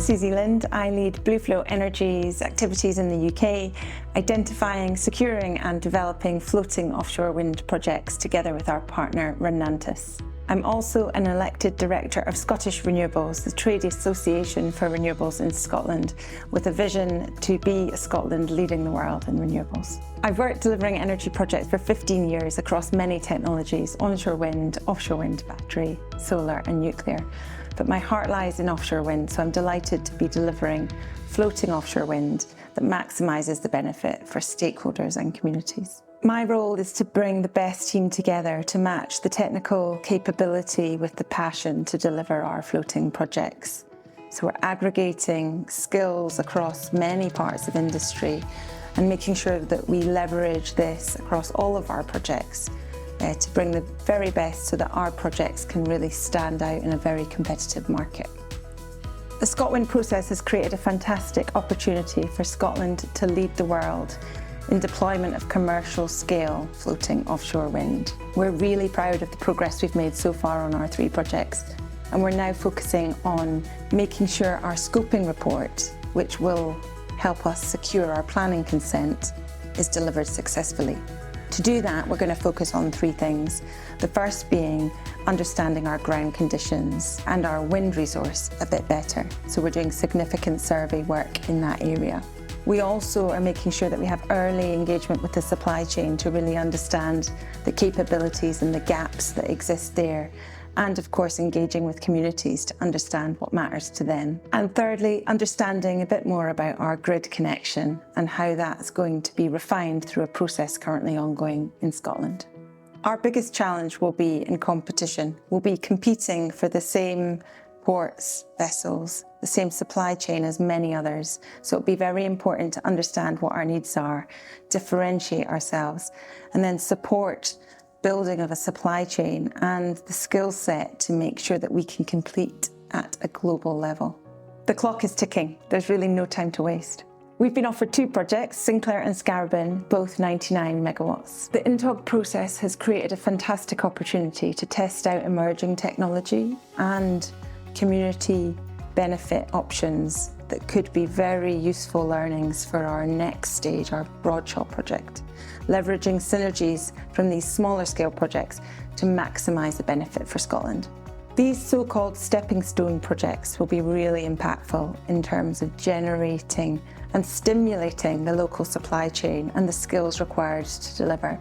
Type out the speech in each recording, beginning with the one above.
Susie Lind. I lead BlueFloat Energy's activities in the UK, identifying, securing and developing floating offshore wind projects together with our partner Renantis. I'm also an elected director of Scottish Renewables, the trade association for renewables in Scotland, with a vision to be Scotland leading the world in renewables. I've worked delivering energy projects for 15 years across many technologies: onshore wind, offshore wind, battery, solar and nuclear. But my heart lies in offshore wind, so I'm delighted to be delivering floating offshore wind that maximises the benefit for stakeholders and communities. My role is to bring the best team together to match the technical capability with the passion to deliver our floating projects. So we're aggregating skills across many parts of industry and making sure that we leverage this across all of our projects to bring the very best so that our projects can really stand out in a very competitive market. The ScotWind process has created a fantastic opportunity for Scotland to lead the world in deployment of commercial scale floating offshore wind. We're really proud of the progress we've made so far on our 3 projects, and we're now focusing on making sure our scoping report, which will help us secure our planning consent, is delivered successfully. To do that, we're going to focus on 3 things. The first being understanding our ground conditions and our wind resource a bit better. So we're doing significant survey work in that area. We also are making sure that we have early engagement with the supply chain to really understand the capabilities and the gaps that exist there, and of course engaging with communities to understand what matters to them. And thirdly, understanding a bit more about our grid connection and how that's going to be refined through a process currently ongoing in Scotland. Our biggest challenge will be in competition. We'll be competing for the same ports, vessels, the same supply chain as many others. So it'll be very important to understand what our needs are, differentiate ourselves, and then support building of a supply chain and the skill set to make sure that we can compete at a global level. The clock is ticking. There's really no time to waste. We've been offered 2 projects, Sinclair and Scarabin, both 99 megawatts. The INTOG process has created a fantastic opportunity to test out emerging technology and community benefit options that could be very useful learnings for our next stage, our Broadshaw project, leveraging synergies from these smaller scale projects to maximise the benefit for Scotland. These so-called stepping stone projects will be really impactful in terms of generating and stimulating the local supply chain and the skills required to deliver.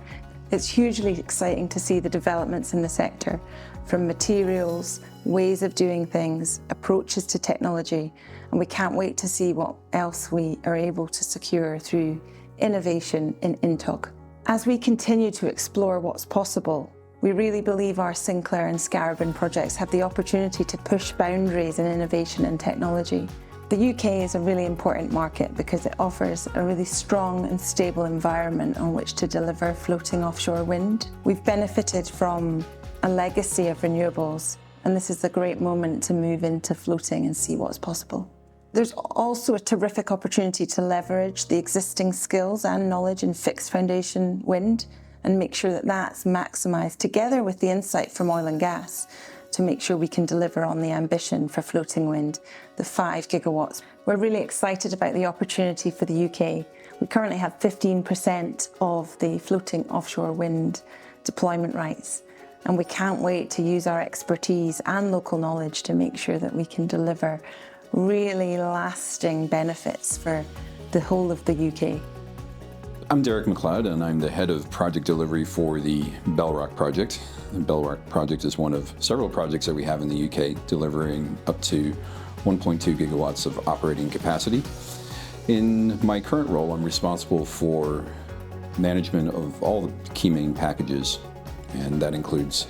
It's hugely exciting to see the developments in the sector, from materials, ways of doing things, approaches to technology, and we can't wait to see what else we are able to secure through innovation in INTOG. As we continue to explore what's possible, we really believe our Sinclair and Scarabin projects have the opportunity to push boundaries in innovation and technology. The UK is a really important market because it offers a really strong and stable environment on which to deliver floating offshore wind. We've benefited from a legacy of renewables, and this is a great moment to move into floating and see what's possible. There's also a terrific opportunity to leverage the existing skills and knowledge in fixed foundation wind and make sure that that's maximised together with the insight from oil and gas to make sure we can deliver on the ambition for floating wind, the 5 gigawatts. We're really excited about the opportunity for the UK. We currently have 15% of the floating offshore wind deployment rights, and we can't wait to use our expertise and local knowledge to make sure that we can deliver really lasting benefits for the whole of the UK. I'm Derek McLeod, and I'm the head of project delivery for the Bellrock project. The Bellrock project is one of several projects that we have in the UK, delivering up to 1.2 gigawatts of operating capacity. In my current role, I'm responsible for management of all the key main packages, and that includes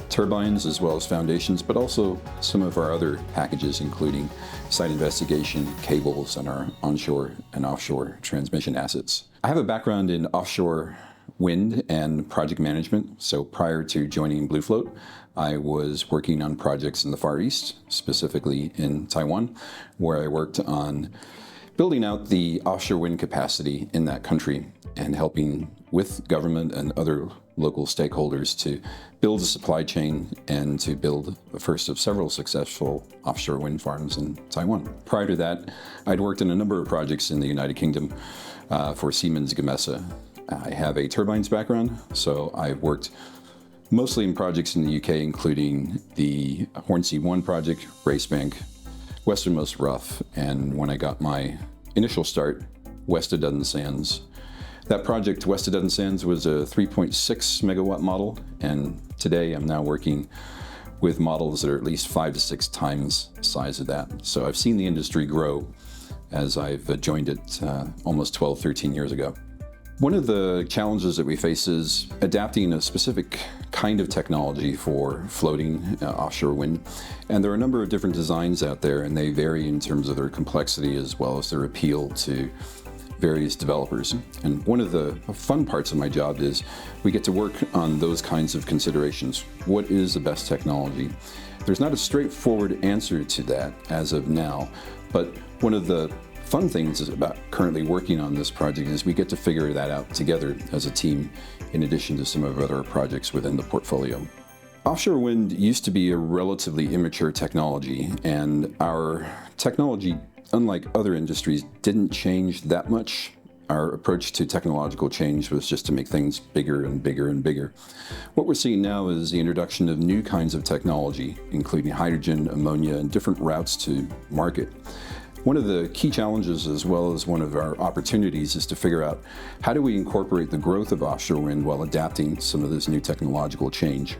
turbines as well as foundations, but also some of our other packages, including site investigation, cables, and our onshore and offshore transmission assets. I have a background in offshore wind and project management. So prior to joining BlueFloat, I was working on projects in the Far East, specifically in Taiwan, where I worked on building out the offshore wind capacity in that country and helping with government and other local stakeholders to build a supply chain and to build the first of several successful offshore wind farms in Taiwan. Prior to that, I'd worked in a number of projects in the United Kingdom for Siemens Gamesa. I have a turbines background, so I've worked mostly in projects in the UK, including the Hornsea 1 project, Racebank, Westernmost Rough, and when I got my initial start, West of Duddon Sands. That project, West of Duddon Sands, was a 3.6 megawatt model, and today I'm now working with models that are at least 5 to 6 times the size of that. So I've seen the industry grow as I've joined it almost 12, 13 years ago. One of the challenges that we face is adapting a specific kind of technology for floating offshore wind. And there are a number of different designs out there, and they vary in terms of their complexity as well as their appeal to various developers. And one of the fun parts of my job is we get to work on those kinds of considerations. What is the best technology? There's not a straightforward answer to that as of now, but one of the fun things about currently working on this project is we get to figure that out together as a team, in addition to some of our other projects within the portfolio. Offshore wind used to be a relatively immature technology, and our technology, unlike other industries, didn't change that much. Our approach to technological change was just to make things bigger and bigger and bigger. What we're seeing now is the introduction of new kinds of technology, including hydrogen, ammonia, and different routes to market. One of the key challenges, as well as one of our opportunities, is to figure out how do we incorporate the growth of offshore wind while adapting some of this new technological change.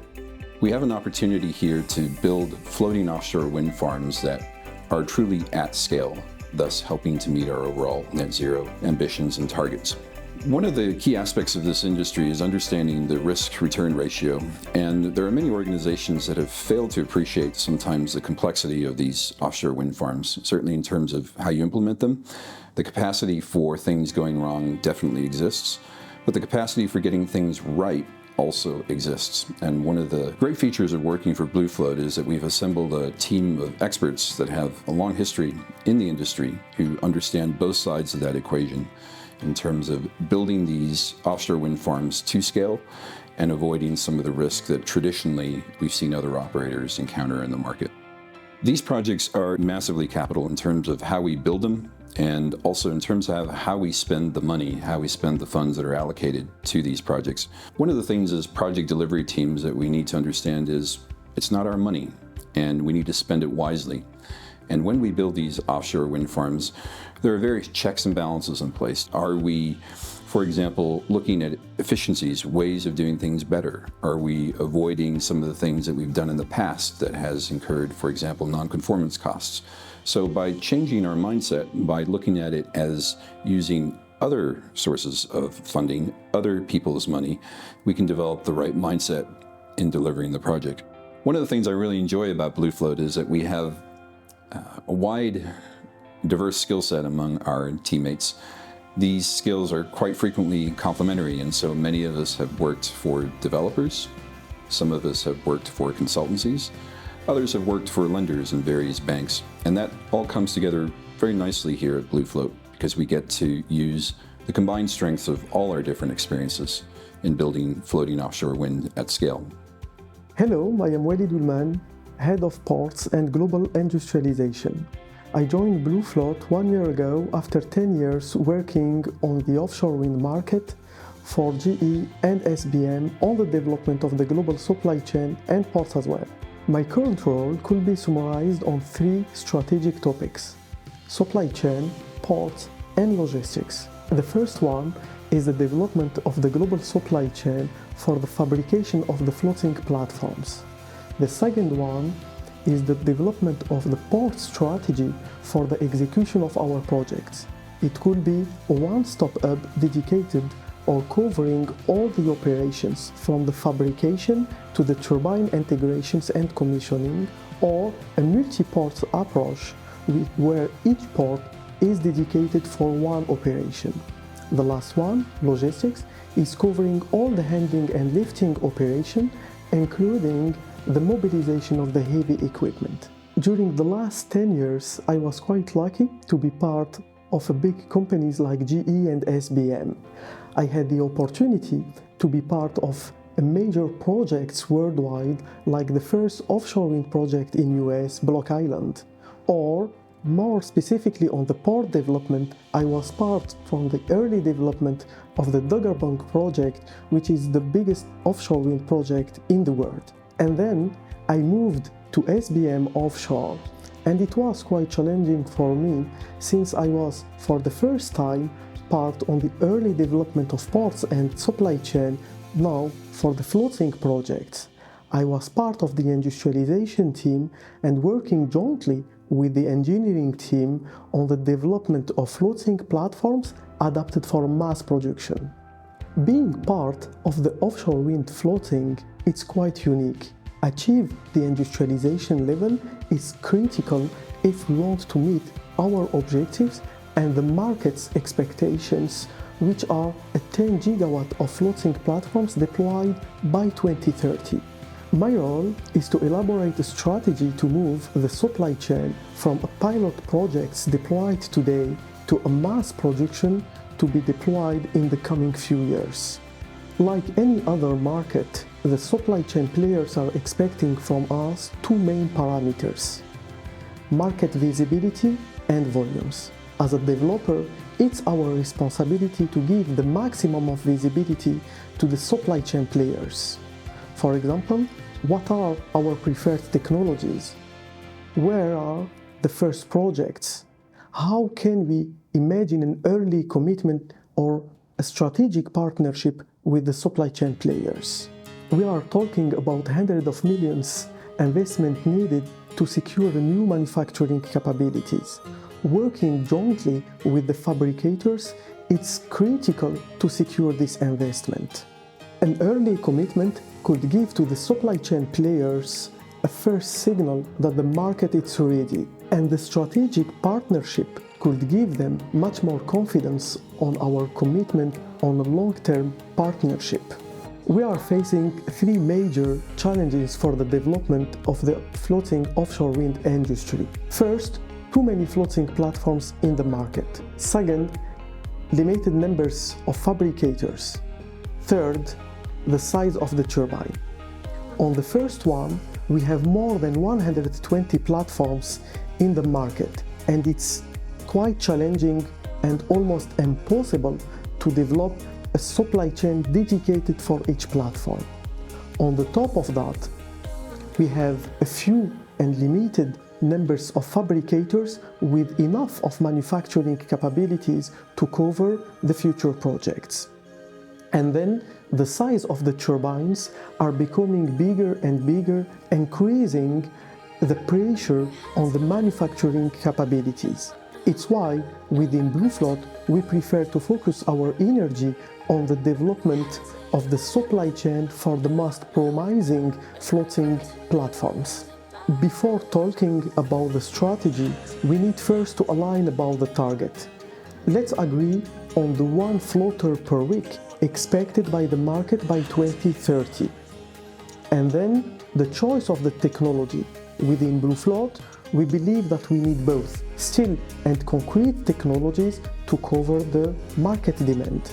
We have an opportunity here to build floating offshore wind farms that are truly at scale, thus helping to meet our overall net zero ambitions and targets. One of the key aspects of this industry is understanding the risk-return ratio, and there are many organizations that have failed to appreciate sometimes the complexity of these offshore wind farms, certainly in terms of how you implement them. The capacity for things going wrong definitely exists, but the capacity for getting things right also exists. And one of the great features of working for BlueFloat is that we've assembled a team of experts that have a long history in the industry who understand both sides of that equation in terms of building these offshore wind farms to scale and avoiding some of the risk that traditionally we've seen other operators encounter in the market. These projects are massively capital in terms of how we build them, and also in terms of how we spend the money, how we spend the funds that are allocated to these projects. One of the things as project delivery teams that we need to understand is it's not our money, and we need to spend it wisely. And when we build these offshore wind farms, there are various checks and balances in place. Are we, for example, looking at efficiencies, ways of doing things better? Are we avoiding some of the things that we've done in the past that has incurred, for example, non-conformance costs? So by changing our mindset, by looking at it as using other sources of funding, other people's money, we can develop the right mindset in delivering the project. One of the things I really enjoy about BlueFloat is that we have a wide, diverse skill set among our teammates. These skills are quite frequently complementary, and so many of us have worked for developers, some of us have worked for consultancies, others have worked for lenders and various banks, and that all comes together very nicely here at BlueFloat because we get to use the combined strengths of all our different experiences in building floating offshore wind at scale. Hello, I am Walid Ulman, Head of Ports and Global Industrialization. I joined BlueFloat 1 year ago after 10 years working on the offshore wind market for GE and SBM on the development of the global supply chain and ports as well. My current role could be summarized on 3 strategic topics: supply chain, ports, and logistics. The first one is the development of the global supply chain for the fabrication of the floating platforms. The second one is the development of the port strategy for the execution of our projects. It could be a one-stop hub dedicated or covering all the operations from the fabrication to the turbine integrations and commissioning, or a multi-port approach where each port is dedicated for one operation. The last one, logistics, is covering all the handling and lifting operation, including the mobilization of the heavy equipment. During the last 10 years, I was quite lucky to be part of big companies like GE and SBM. I had the opportunity to be part of major projects worldwide, like the first offshore wind project in US, Block Island, or more specifically on the port development, I was part from the early development of the Dogger Bank project, which is the biggest offshore wind project in the world. And then I moved to SBM Offshore, and it was quite challenging for me since I was for the first time part on the early development of ports and supply chain. Now for the floating projects, I was part of the industrialization team and working jointly with the engineering team on the development of floating platforms adapted for mass production. Being part of the offshore wind floating, it's quite unique. Achieve the industrialization level is critical if we want to meet our objectives and the market's expectations, which are a 10 gigawatt of floating platforms deployed by 2030. My role is to elaborate a strategy to move the supply chain from a pilot projects deployed today to a mass production to be deployed in the coming few years. Like any other market, the supply chain players are expecting from us two main parameters: market visibility and volumes. As a developer, it's our responsibility to give the maximum of visibility to the supply chain players. For example, what are our preferred technologies? Where are the first projects? How can we imagine an early commitment or a strategic partnership with the supply chain players? We are talking about hundreds of millions investment needed to secure new manufacturing capabilities. Working jointly with the fabricators, it's critical to secure this investment. An early commitment could give to the supply chain players a first signal that the market is ready, and the strategic partnership could give them much more confidence on our commitment on a long-term partnership. We are facing three major challenges for the development of the floating offshore wind industry. First, too many floating platforms in the market. Second, limited numbers of fabricators. Third, the size of the turbine. On the first one, we have more than 120 platforms in the market, and it's quite challenging and almost impossible to develop a supply chain dedicated for each platform. On the top of that, we have a few and limited numbers of fabricators with enough of manufacturing capabilities to cover the future projects. And then the size of the turbines are becoming bigger and bigger, increasing the pressure on the manufacturing capabilities. It's why within BlueFloat we prefer to focus our energy on the development of the supply chain for the most promising floating platforms. Before talking about the strategy, we need first to align about the target. Let's agree on the one floater per week expected by the market by 2030. And then the choice of the technology. Within BlueFloat, we believe that we need both still and concrete technologies to cover the market demand.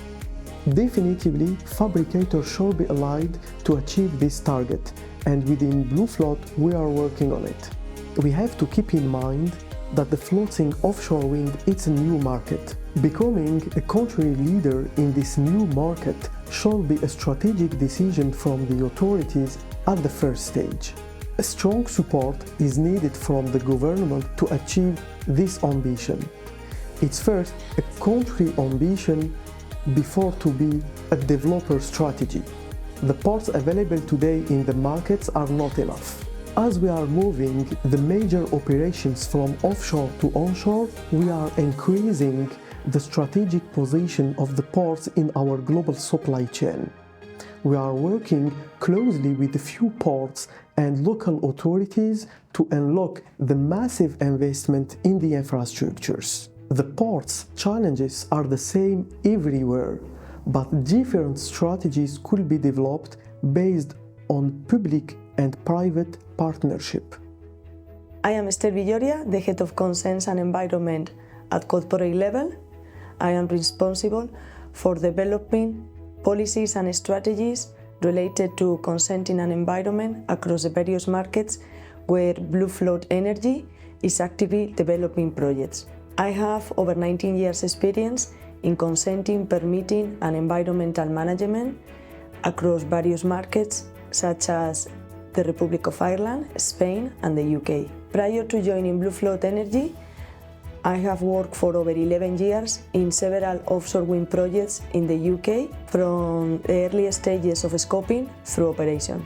Definitively, fabricators should be aligned to achieve this target, and within BlueFloat, we are working on it. We have to keep in mind that the floating offshore wind is a new market. Becoming a country leader in this new market should be a strategic decision from the authorities at the first stage. A strong support is needed from the government to achieve this ambition. It's first a country ambition before to be a developer strategy. The ports available today in the markets are not enough. As we are moving the major operations from offshore to onshore, we are increasing the strategic position of the ports in our global supply chain. We are working closely with a few ports and local authorities to unlock the massive investment in the infrastructures. The ports' challenges are the same everywhere, but different strategies could be developed based on public and private partnership. I am Esther Villoria, the Head of Consents and Environment at corporate level. I am responsible for developing policies and strategies related to consenting and environment across the various markets where BlueFloat Energy is actively developing projects. I have over 19 years experience in consenting, permitting and environmental management across various markets such as the Republic of Ireland, Spain and the UK. Prior to joining BlueFloat Energy, I have worked for over 11 years in several offshore wind projects in the UK, from the early stages of scoping through operation.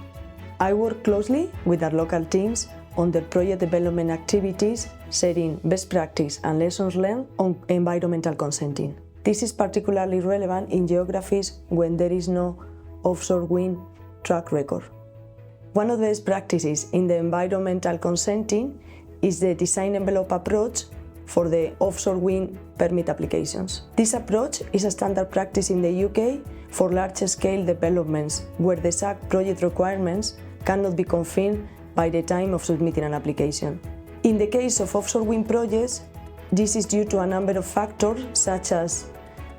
I work closely with our local teams on their project development activities, sharing best practice and lessons learned on environmental consenting. This is particularly relevant in geographies when there is no offshore wind track record. One of the best practices in the environmental consenting is the design envelope approach for the offshore wind permit applications. This approach is a standard practice in the UK for large-scale developments where the exact project requirements cannot be confirmed by the time of submitting an application. In the case of offshore wind projects, this is due to a number of factors such as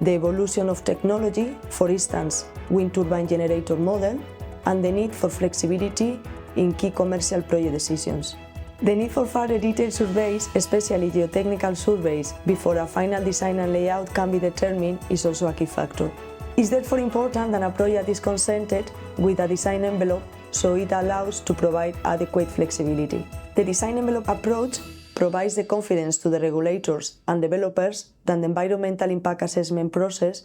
the evolution of technology, for instance, wind turbine generator model, and the need for flexibility in key commercial project decisions. The need for further detailed surveys, especially geotechnical surveys, before a final design and layout can be determined is also a key factor. It's therefore important that a project is consented with a design envelope so it allows to provide adequate flexibility. The design envelope approach provides the confidence to the regulators and developers that the environmental impact assessment process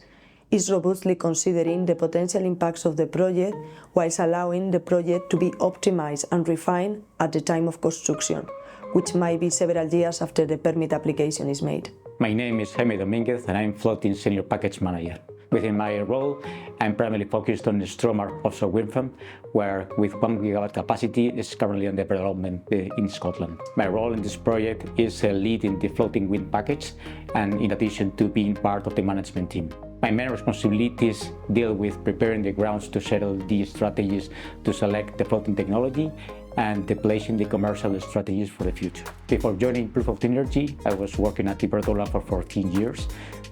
is robustly considering the potential impacts of the project whilst allowing the project to be optimized and refined at the time of construction, which might be several years after the permit application is made. My name is Jaime Dominguez and I'm Floating Senior Package Manager. Within my role, I'm primarily focused on the Stromar offshore wind farm, where with 1 gigawatt capacity is currently under development in Scotland. My role in this project is leading the floating wind package, and in addition to being part of the management team. My main responsibilities deal with preparing the grounds to settle the strategies to select the floating technology and placing the commercial strategies for the future. Before joining BlueFloat Energy, I was working at Iberdrola for 14 years.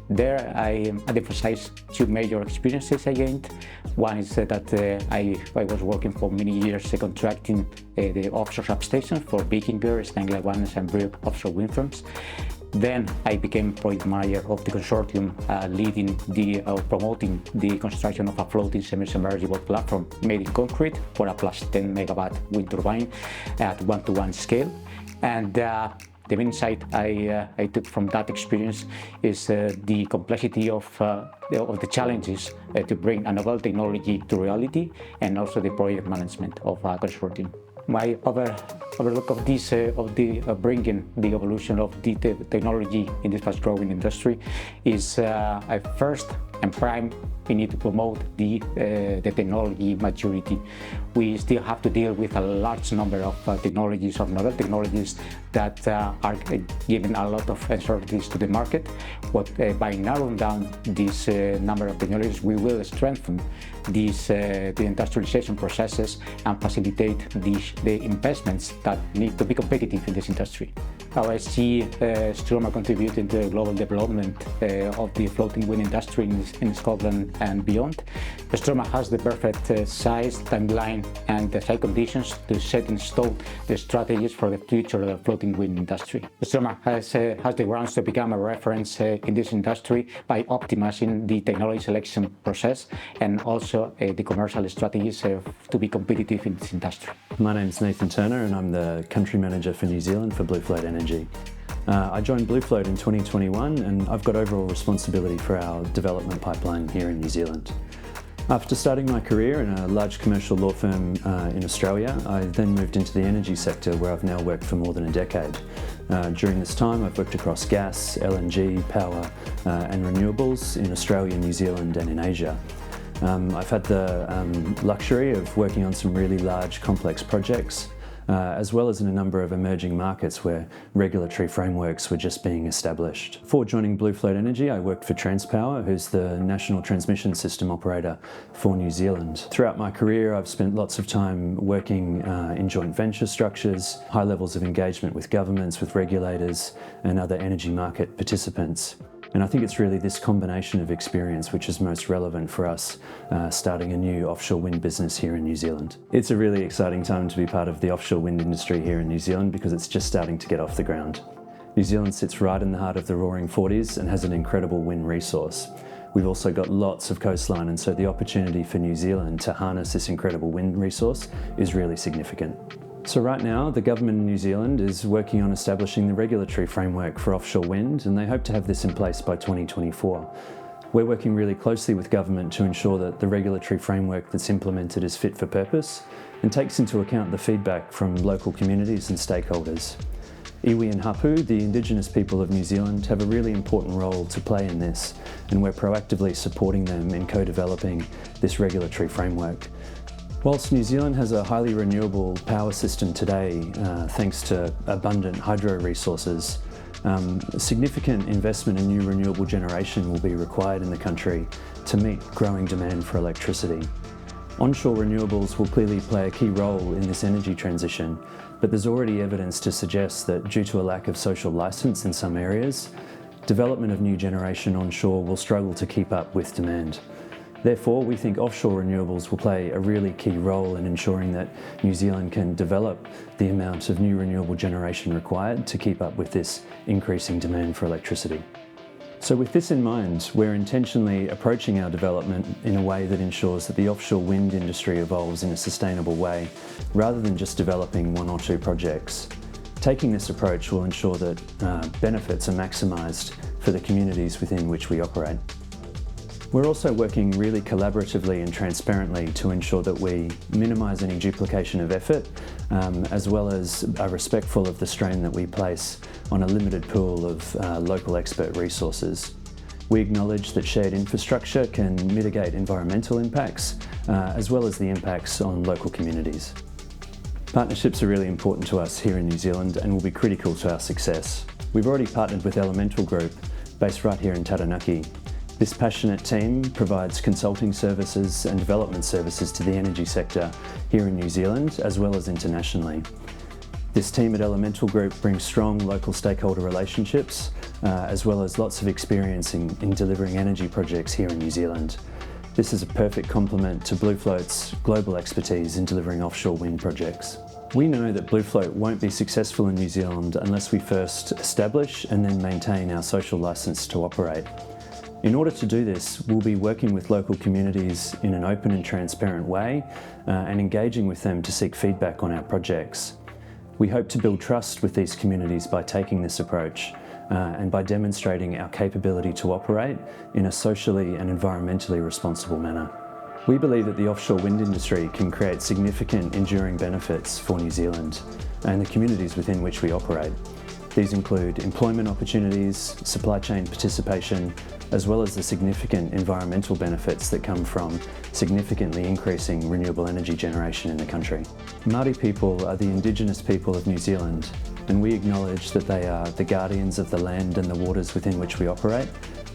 There I emphasized two major experiences I gained. One is that I was working for many years contracting the offshore substations for Vikinger, Stangla 1 and Brugge offshore wind farms. Then I became project manager of the consortium leading promoting the construction of a floating semi-submersible platform made in concrete for a plus 10 megawatt wind turbine at 1-to-1 scale. And the main insight I took from that experience is the complexity of the challenges to bring a novel technology to reality, and also the project management of a consortium. My overlook of this, bringing the evolution of the technology in this fast-growing industry is first and prime, we need to promote the technology maturity. We still have to deal with a large number of technologies, of novel technologies that are giving a lot of uncertainties to the market. But by narrowing down this number of technologies, we will strengthen these the industrialization processes and facilitate the investments that need to be competitive in this industry. How I see Stromar contributing to the global development of the floating wind industry in Scotland and beyond. Stromar has the perfect size, timeline and the site conditions to set in stone the strategies for the future of the floating wind industry. Stromar has the grounds to become a reference in this industry by optimizing the technology selection process and also the commercial strategies to be competitive in this industry. My name is Nathan Turner and I'm the Country Manager for New Zealand for BlueFloat Energy. I joined BlueFloat in 2021 and I've got overall responsibility for our development pipeline here in New Zealand. After starting my career in a large commercial law firm in Australia, I then moved into the energy sector where I've now worked for more than a decade. During this time I've worked across gas, LNG, power and renewables in Australia, New Zealand and in Asia. I've had the luxury of working on some really large complex projects as well as in a number of emerging markets where regulatory frameworks were just being established. Before joining BlueFloat Energy, I worked for Transpower, who's the national transmission system operator for New Zealand. Throughout my career, I've spent lots of time working in joint venture structures, high levels of engagement with governments, with regulators and other energy market participants. And I think it's really this combination of experience which is most relevant for us starting a new offshore wind business here in New Zealand. It's a really exciting time to be part of the offshore wind industry here in New Zealand because it's just starting to get off the ground. New Zealand sits right in the heart of the Roaring Forties and has an incredible wind resource. We've also got lots of coastline, and so the opportunity for New Zealand to harness this incredible wind resource is really significant. So right now, the government in New Zealand is working on establishing the regulatory framework for offshore wind, and they hope to have this in place by 2024. We're working really closely with government to ensure that the regulatory framework that's implemented is fit for purpose and takes into account the feedback from local communities and stakeholders. Iwi and Hapu, the Indigenous people of New Zealand, have a really important role to play in this, and we're proactively supporting them in co-developing this regulatory framework. Whilst New Zealand has a highly renewable power system today, thanks to abundant hydro resources, significant investment in new renewable generation will be required in the country to meet growing demand for electricity. Onshore renewables will clearly play a key role in this energy transition, but there's already evidence to suggest that due to a lack of social licence in some areas, development of new generation onshore will struggle to keep up with demand. Therefore, we think offshore renewables will play a really key role in ensuring that New Zealand can develop the amount of new renewable generation required to keep up with this increasing demand for electricity. So with this in mind, we're intentionally approaching our development in a way that ensures that the offshore wind industry evolves in a sustainable way, rather than just developing one or two projects. Taking this approach will ensure that benefits are maximised for the communities within which we operate. We're also working really collaboratively and transparently to ensure that we minimise any duplication of effort, as well as are respectful of the strain that we place on a limited pool of local expert resources. We acknowledge that shared infrastructure can mitigate environmental impacts, as well as the impacts on local communities. Partnerships are really important to us here in New Zealand and will be critical to our success. We've already partnered with Elemental Group, based right here in Taranaki. This passionate team provides consulting services and development services to the energy sector here in New Zealand, as well as internationally. This team at Elemental Group brings strong local stakeholder relationships, as well as lots of experience in delivering energy projects here in New Zealand. This is a perfect complement to BlueFloat's global expertise in delivering offshore wind projects. We know that BlueFloat won't be successful in New Zealand unless we first establish and then maintain our social licence to operate. In order to do this, we'll be working with local communities in an open and transparent way and engaging with them to seek feedback on our projects. We hope to build trust with these communities by taking this approach and by demonstrating our capability to operate in a socially and environmentally responsible manner. We believe that the offshore wind industry can create significant enduring benefits for New Zealand and the communities within which we operate. These include employment opportunities, supply chain participation, as well as the significant environmental benefits that come from significantly increasing renewable energy generation in the country. Māori people are the Indigenous people of New Zealand, and we acknowledge that they are the guardians of the land and the waters within which we operate,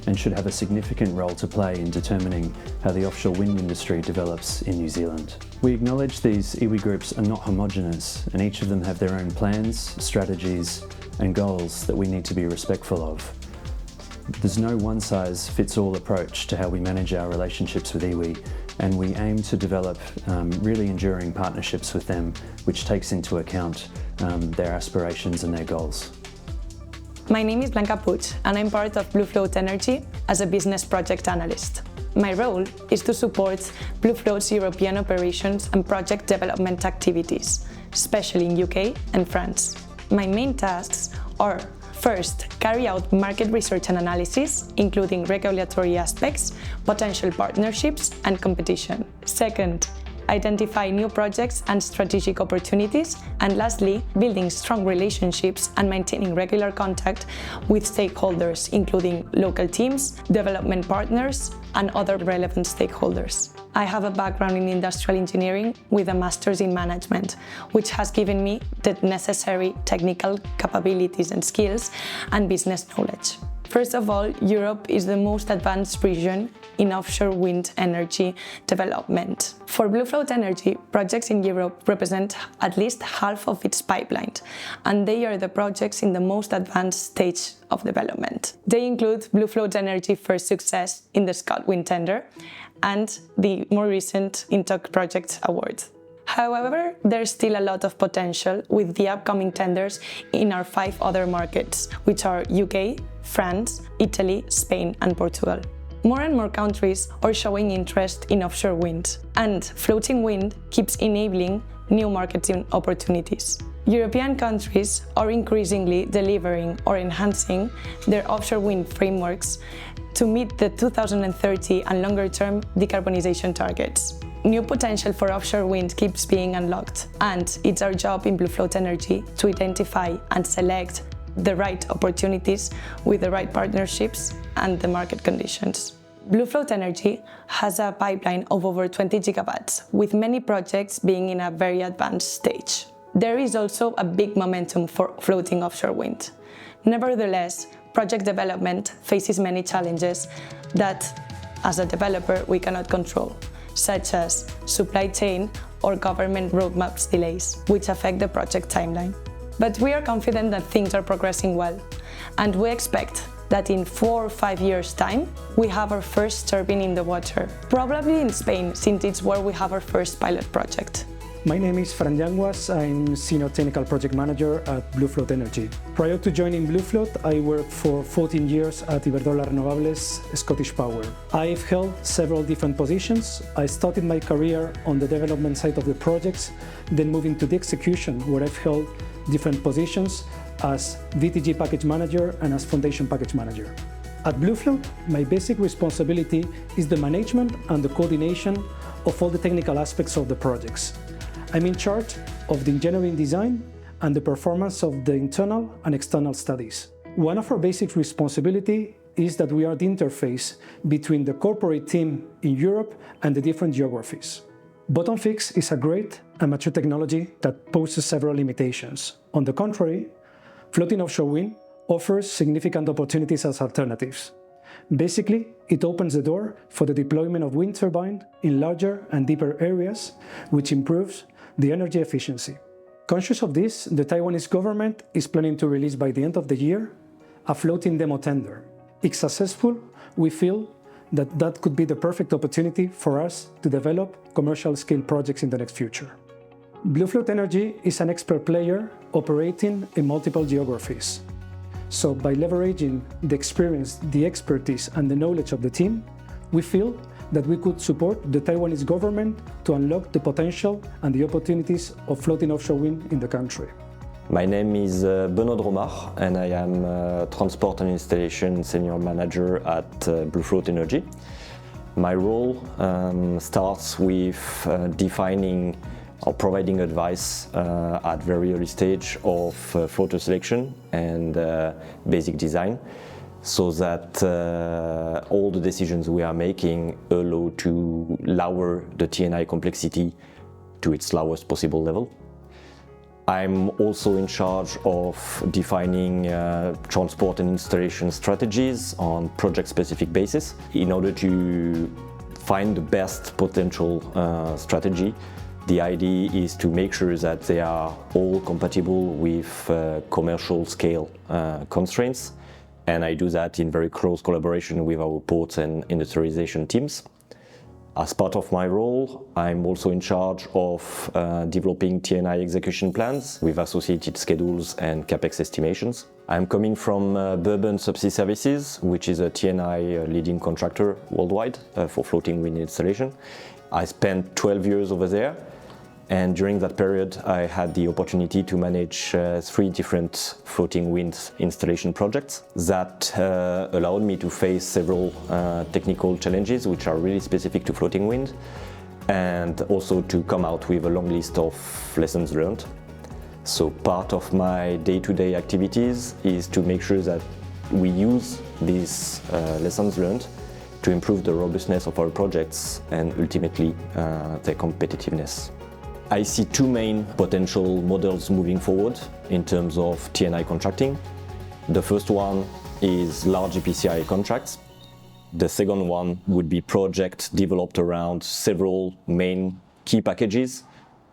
and should have a significant role to play in determining how the offshore wind industry develops in New Zealand. We acknowledge these iwi groups are not homogenous, and each of them have their own plans, strategies, and goals that we need to be respectful of. There's no one-size-fits-all approach to how we manage our relationships with iwi, and we aim to develop really enduring partnerships with them, which takes into account their aspirations and their goals. My name is Blanca Puig, and I'm part of BlueFloat Energy as a business project analyst. My role is to support BlueFloat's European operations and project development activities, especially in UK and France. My main tasks are: first, carry out market research and analysis, including regulatory aspects, potential partnerships, and competition. Second, identify new projects and strategic opportunities. And lastly, building strong relationships and maintaining regular contact with stakeholders, including local teams, development partners, and other relevant stakeholders. I have a background in industrial engineering with a master's in management, which has given me the necessary technical capabilities and skills and business knowledge. First of all, Europe is the most advanced region in offshore wind energy development. For BlueFloat Energy, projects in Europe represent at least half of its pipeline, and they are the projects in the most advanced stage of development. They include BlueFloat Energy first success in the ScotWind tender and the more recent INTOC project award. However, there's still a lot of potential with the upcoming tenders in our 5 other markets, which are UK, France, Italy, Spain and Portugal. More and more countries are showing interest in offshore wind, and floating wind keeps enabling new marketing opportunities. European countries are increasingly delivering or enhancing their offshore wind frameworks to meet the 2030 and longer-term decarbonization targets. New potential for offshore wind keeps being unlocked, and it's our job in BlueFloat Energy to identify and select the right opportunities with the right partnerships and the market conditions. BlueFloat Energy has a pipeline of over 20 gigawatts, with many projects being in a very advanced stage. There is also a big momentum for floating offshore wind. Nevertheless, project development faces many challenges that, as a developer, we cannot control, such as supply chain or government roadmaps delays, which affect the project timeline. But we are confident that things are progressing well, and we expect that in 4 or 5 years' time, we have our first turbine in the water, probably in Spain, since it's where we have our first pilot project. My name is Fran Yanguas. I'm Senior Technical Project Manager at BlueFloat Energy. Prior to joining BlueFloat, I worked for 14 years at Iberdrola Renovables, Scottish Power. I've held several different positions. I started my career on the development side of the projects, then moving to the execution, where I've held different positions as VTG Package Manager and as Foundation Package Manager. At BlueFloat, my basic responsibility is the management and the coordination of all the technical aspects of the projects. I'm in charge of the engineering design and the performance of the internal and external studies. One of our basic responsibilities is that we are the interface between the corporate team in Europe and the different geographies. Bottom fix is a great and mature technology that poses several limitations. On the contrary, floating offshore wind offers significant opportunities as alternatives. Basically, it opens the door for the deployment of wind turbines in larger and deeper areas, which improves the energy efficiency. Conscious of this, the Taiwanese government is planning to release by the end of the year a floating demo tender. If successful, we feel that could be the perfect opportunity for us to develop commercial-scale projects in the next future. BlueFloat Energy is an expert player operating in multiple geographies. So by leveraging the experience, the expertise and the knowledge of the team, we feel that we could support the Taiwanese government to unlock the potential and the opportunities of floating offshore wind in the country. My name is Benoît Dromard, and I am Transport and Installation Senior Manager at BlueFloat Energy. My role starts with defining or providing advice at very early stage of floater selection and basic design, so that all the decisions we are making allow to lower the T&I complexity to its lowest possible level. I'm also in charge of defining transport and installation strategies on project-specific basis in order to find the best potential strategy. The idea is to make sure that they are all compatible with commercial scale constraints, and I do that in very close collaboration with our ports and industrialization teams. As part of my role, I'm also in charge of developing T&I execution plans with associated schedules and CapEx estimations. I'm coming from Bourbon Subsea Services, which is a T&I leading contractor worldwide for floating wind installation. I spent 12 years over there, and during that period I had the opportunity to manage 3 different floating wind installation projects that allowed me to face several technical challenges which are really specific to floating wind, and also to come out with a long list of lessons learned. So part of my day-to-day activities is to make sure that we use these lessons learned to improve the robustness of our projects and ultimately their competitiveness. I see 2 main potential models moving forward in terms of T&I contracting. The first one is large EPCI contracts. The second one would be projects developed around several main key packages,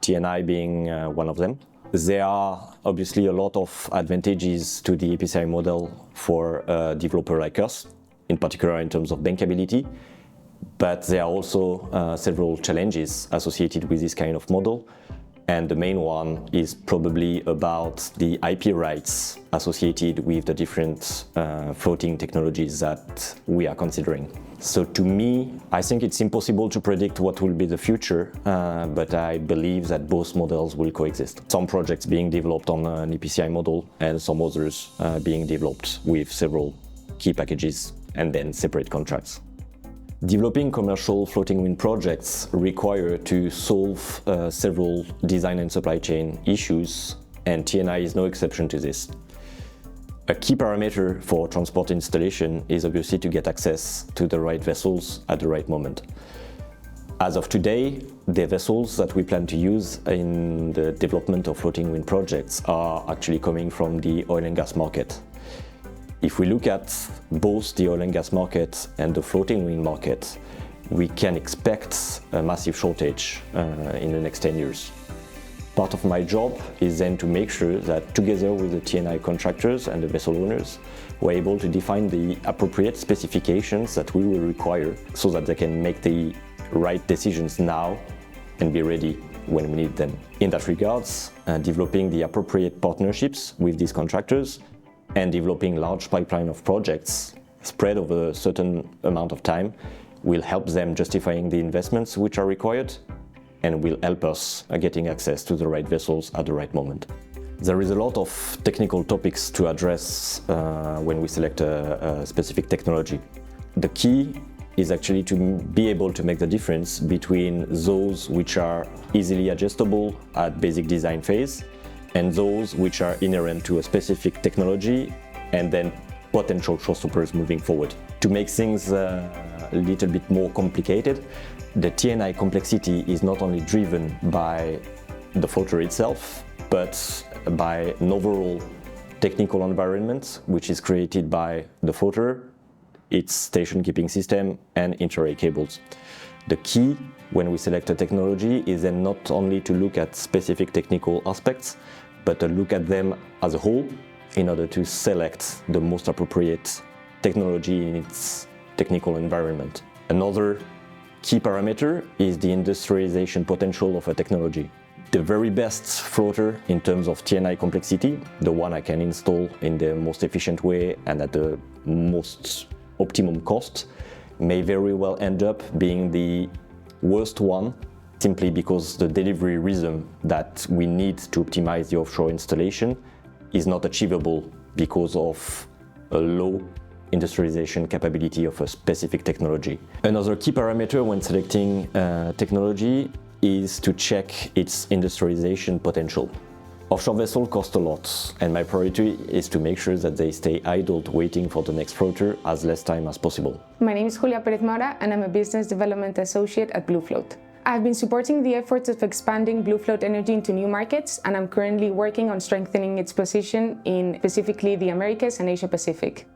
T&I being one of them. There are obviously a lot of advantages to the EPCI model for a developer like us, in particular in terms of bankability, but there are also several challenges associated with this kind of model. And the main one is probably about the IP rights associated with the different floating technologies that we are considering. So to me, I think it's impossible to predict what will be the future, but I believe that both models will coexist. Some projects being developed on an EPCI model and some others being developed with several key packages and then separate contracts. Developing commercial floating wind projects require to solve several design and supply chain issues, and T&I is no exception to this. A key parameter for transport installation is obviously to get access to the right vessels at the right moment. As of today, the vessels that we plan to use in the development of floating wind projects are actually coming from the oil and gas market. If we look at both the oil and gas market and the floating wind market, we can expect a massive shortage in the next 10 years. Part of my job is then to make sure that together with the T&I contractors and the vessel owners, we're able to define the appropriate specifications that we will require so that they can make the right decisions now and be ready when we need them. In that regards, developing the appropriate partnerships with these contractors and developing large pipeline of projects spread over a certain amount of time will help them justifying the investments which are required and will help us getting access to the right vessels at the right moment. There is a lot of technical topics to address when we select a specific technology. The key is actually to be able to make the difference between those which are easily adjustable at basic design phase and those which are inherent to a specific technology and then potential showstoppers moving forward. To make things a little bit more complicated, the T&I complexity is not only driven by the floater itself, but by an overall technical environment which is created by the floater, its station keeping system and inter-array cables. The key when we select a technology is then not only to look at specific technical aspects, but to look at them as a whole in order to select the most appropriate technology in its technical environment. Another key parameter is the industrialization potential of a technology. The very best floater in terms of T&I complexity, the one I can install in the most efficient way and at the most optimum cost, may very well end up being the worst one, simply because the delivery rhythm that we need to optimize the offshore installation is not achievable because of a low industrialization capability of a specific technology. Another key parameter when selecting technology is to check its industrialization potential. Offshore vessels cost a lot, and my priority is to make sure that they stay idled waiting for the next floater as less time as possible. My name is Julia Perez Mora, and I'm a Business Development Associate at BlueFloat. I've been supporting the efforts of expanding BlueFloat Energy into new markets, and I'm currently working on strengthening its position in specifically the Americas and Asia Pacific.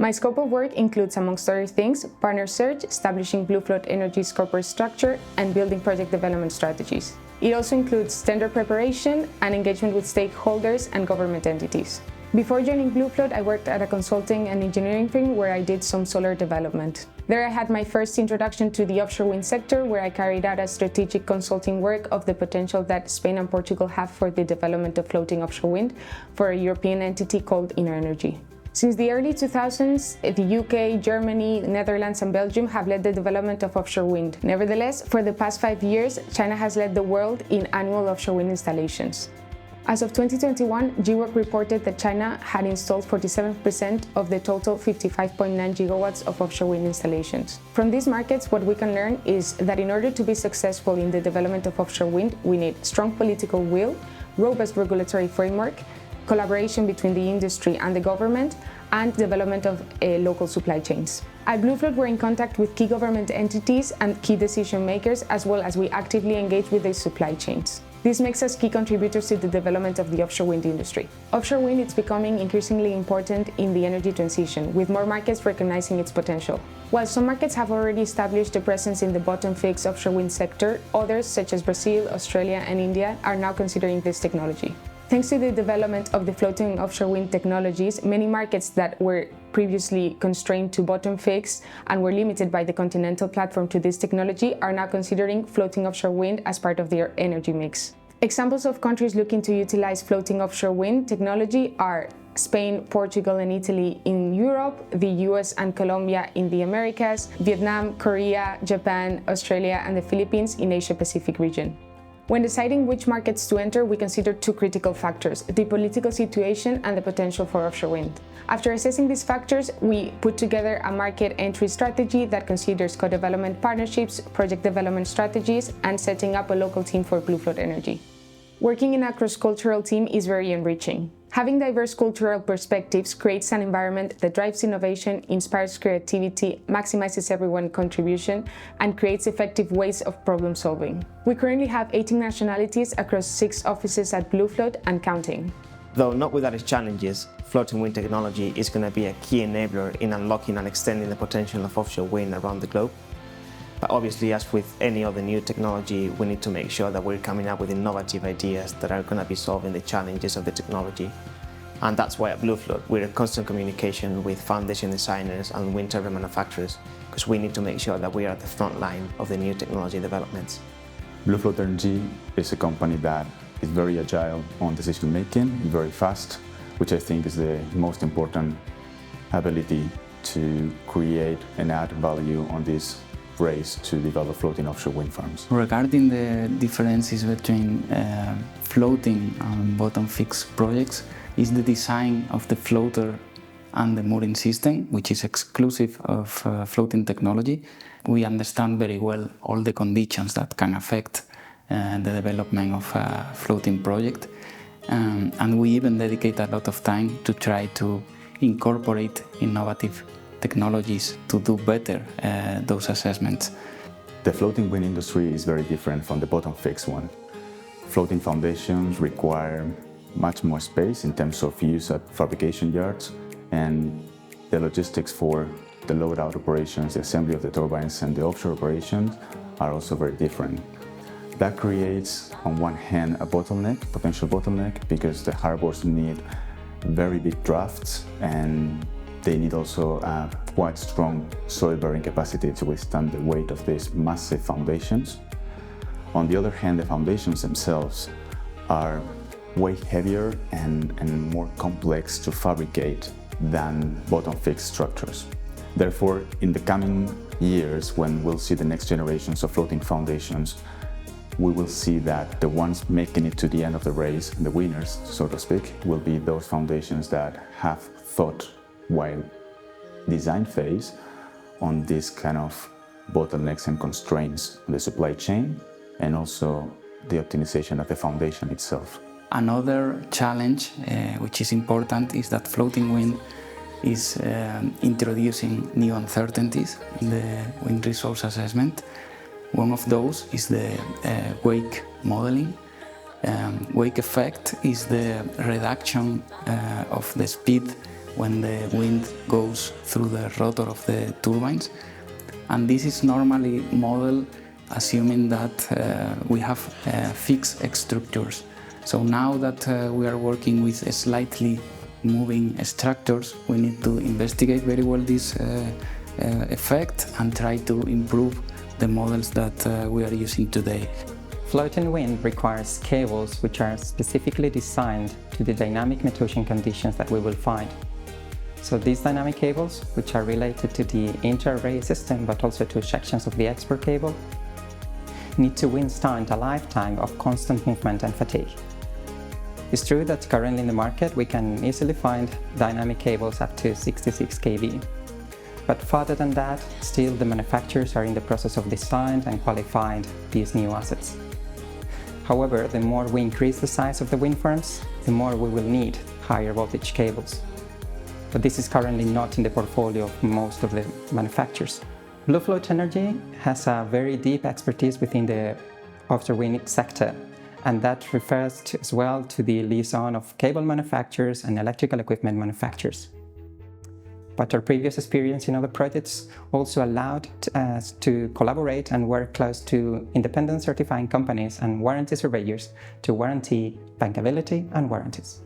My scope of work includes, amongst other things, partner search, establishing BlueFloat Energy's corporate structure, and building project development strategies. It also includes tender preparation and engagement with stakeholders and government entities. Before joining BlueFloat, I worked at a consulting and engineering firm where I did some solar development. There I had my first introduction to the offshore wind sector, where I carried out a strategic consulting work of the potential that Spain and Portugal have for the development of floating offshore wind for a European entity called Inner Energy. Since the early 2000s, the UK, Germany, Netherlands and Belgium have led the development of offshore wind. Nevertheless, for the past 5 years, China has led the world in annual offshore wind installations. As of 2021, GWOC reported that China had installed 47% of the total 55.9 gigawatts of offshore wind installations. From these markets, what we can learn is that in order to be successful in the development of offshore wind, we need strong political will, robust regulatory framework, collaboration between the industry and the government, and development of local supply chains. At BlueFloat, we're in contact with key government entities and key decision makers, as well as we actively engage with these supply chains. This makes us key contributors to the development of the offshore wind industry. Offshore wind is becoming increasingly important in the energy transition, with more markets recognizing its potential. While some markets have already established a presence in the bottom-fixed offshore wind sector, others, such as Brazil, Australia, and India, are now considering this technology. Thanks to the development of the floating offshore wind technologies, many markets that were previously constrained to bottom fixed and were limited by the continental platform to this technology are now considering floating offshore wind as part of their energy mix. Examples of countries looking to utilize floating offshore wind technology are Spain, Portugal, and Italy in Europe, the US and Colombia in the Americas, Vietnam, Korea, Japan, Australia, and the Philippines in Asia-Pacific region. When deciding which markets to enter, we consider two critical factors: the political situation and the potential for offshore wind. After assessing these factors, we put together a market entry strategy that considers co-development partnerships, project development strategies, and setting up a local team for BlueFloat Energy. Working in a cross-cultural team is very enriching. Having diverse cultural perspectives creates an environment that drives innovation, inspires creativity, maximizes everyone's contribution, and creates effective ways of problem solving. We currently have 18 nationalities across 6 offices at BlueFloat and counting. Though not without its challenges, floating wind technology is going to be a key enabler in unlocking and extending the potential of offshore wind around the globe. But obviously, as with any other new technology, we need to make sure that we're coming up with innovative ideas that are going to be solving the challenges of the technology. And that's why at BlueFloat, we're in constant communication with foundation designers and wind turbine manufacturers, because we need to make sure that we are at the front line of the new technology developments. BlueFloat Energy is a company that is very agile on decision making, very fast, which I think is the most important ability to create and add value on this race to develop floating offshore wind farms. Regarding the differences between floating and bottom fixed projects is the design of the floater and the mooring system, which is exclusive of floating technology. We understand very well all the conditions that can affect the development of a floating project, and we even dedicate a lot of time to try to incorporate innovative technologies to do better those assessments. The floating wind industry is very different from the bottom fixed one. Floating foundations require much more space in terms of use at fabrication yards, and the logistics for the load-out operations, the assembly of the turbines, and the offshore operations are also very different. That creates, on one hand, a bottleneck, potential bottleneck, because the harbors need very big drafts, and they need also a quite strong soil-bearing capacity to withstand the weight of these massive foundations. On the other hand, the foundations themselves are way heavier and more complex to fabricate than bottom-fixed structures. Therefore, in the coming years, when we'll see the next generations of floating foundations, we will see that the ones making it to the end of the race, the winners, so to speak, will be those foundations that have thought while design phase on this kind of bottlenecks and constraints on the supply chain, and also the optimization of the foundation itself. Another challenge which is important is that floating wind is introducing new uncertainties in the wind resource assessment. One of those is the wake modeling. Wake effect is the reduction of the speed when the wind goes through the rotor of the turbines. And this is normally modeled assuming that we have fixed structures. So now that we are working with slightly moving structures, we need to investigate very well this effect and try to improve the models that we are using today. Floating wind requires cables which are specifically designed to the dynamic meteorological conditions that we will find. So these dynamic cables, which are related to the inter-array system but also to sections of the export cable, need to withstand a lifetime of constant movement and fatigue. It's true that currently in the market we can easily find dynamic cables up to 66 kV. But further than that, still the manufacturers are in the process of designing and qualifying these new assets. However, the more we increase the size of the wind farms, the more we will need higher voltage cables. But this is currently not in the portfolio of most of the manufacturers. BlueFloat Energy has a very deep expertise within the offshore wind sector, and that refers as well to the liaison of cable manufacturers and electrical equipment manufacturers. But our previous experience in other projects also allowed us to collaborate and work close to independent certifying companies and warranty surveyors to guarantee bankability and warranties.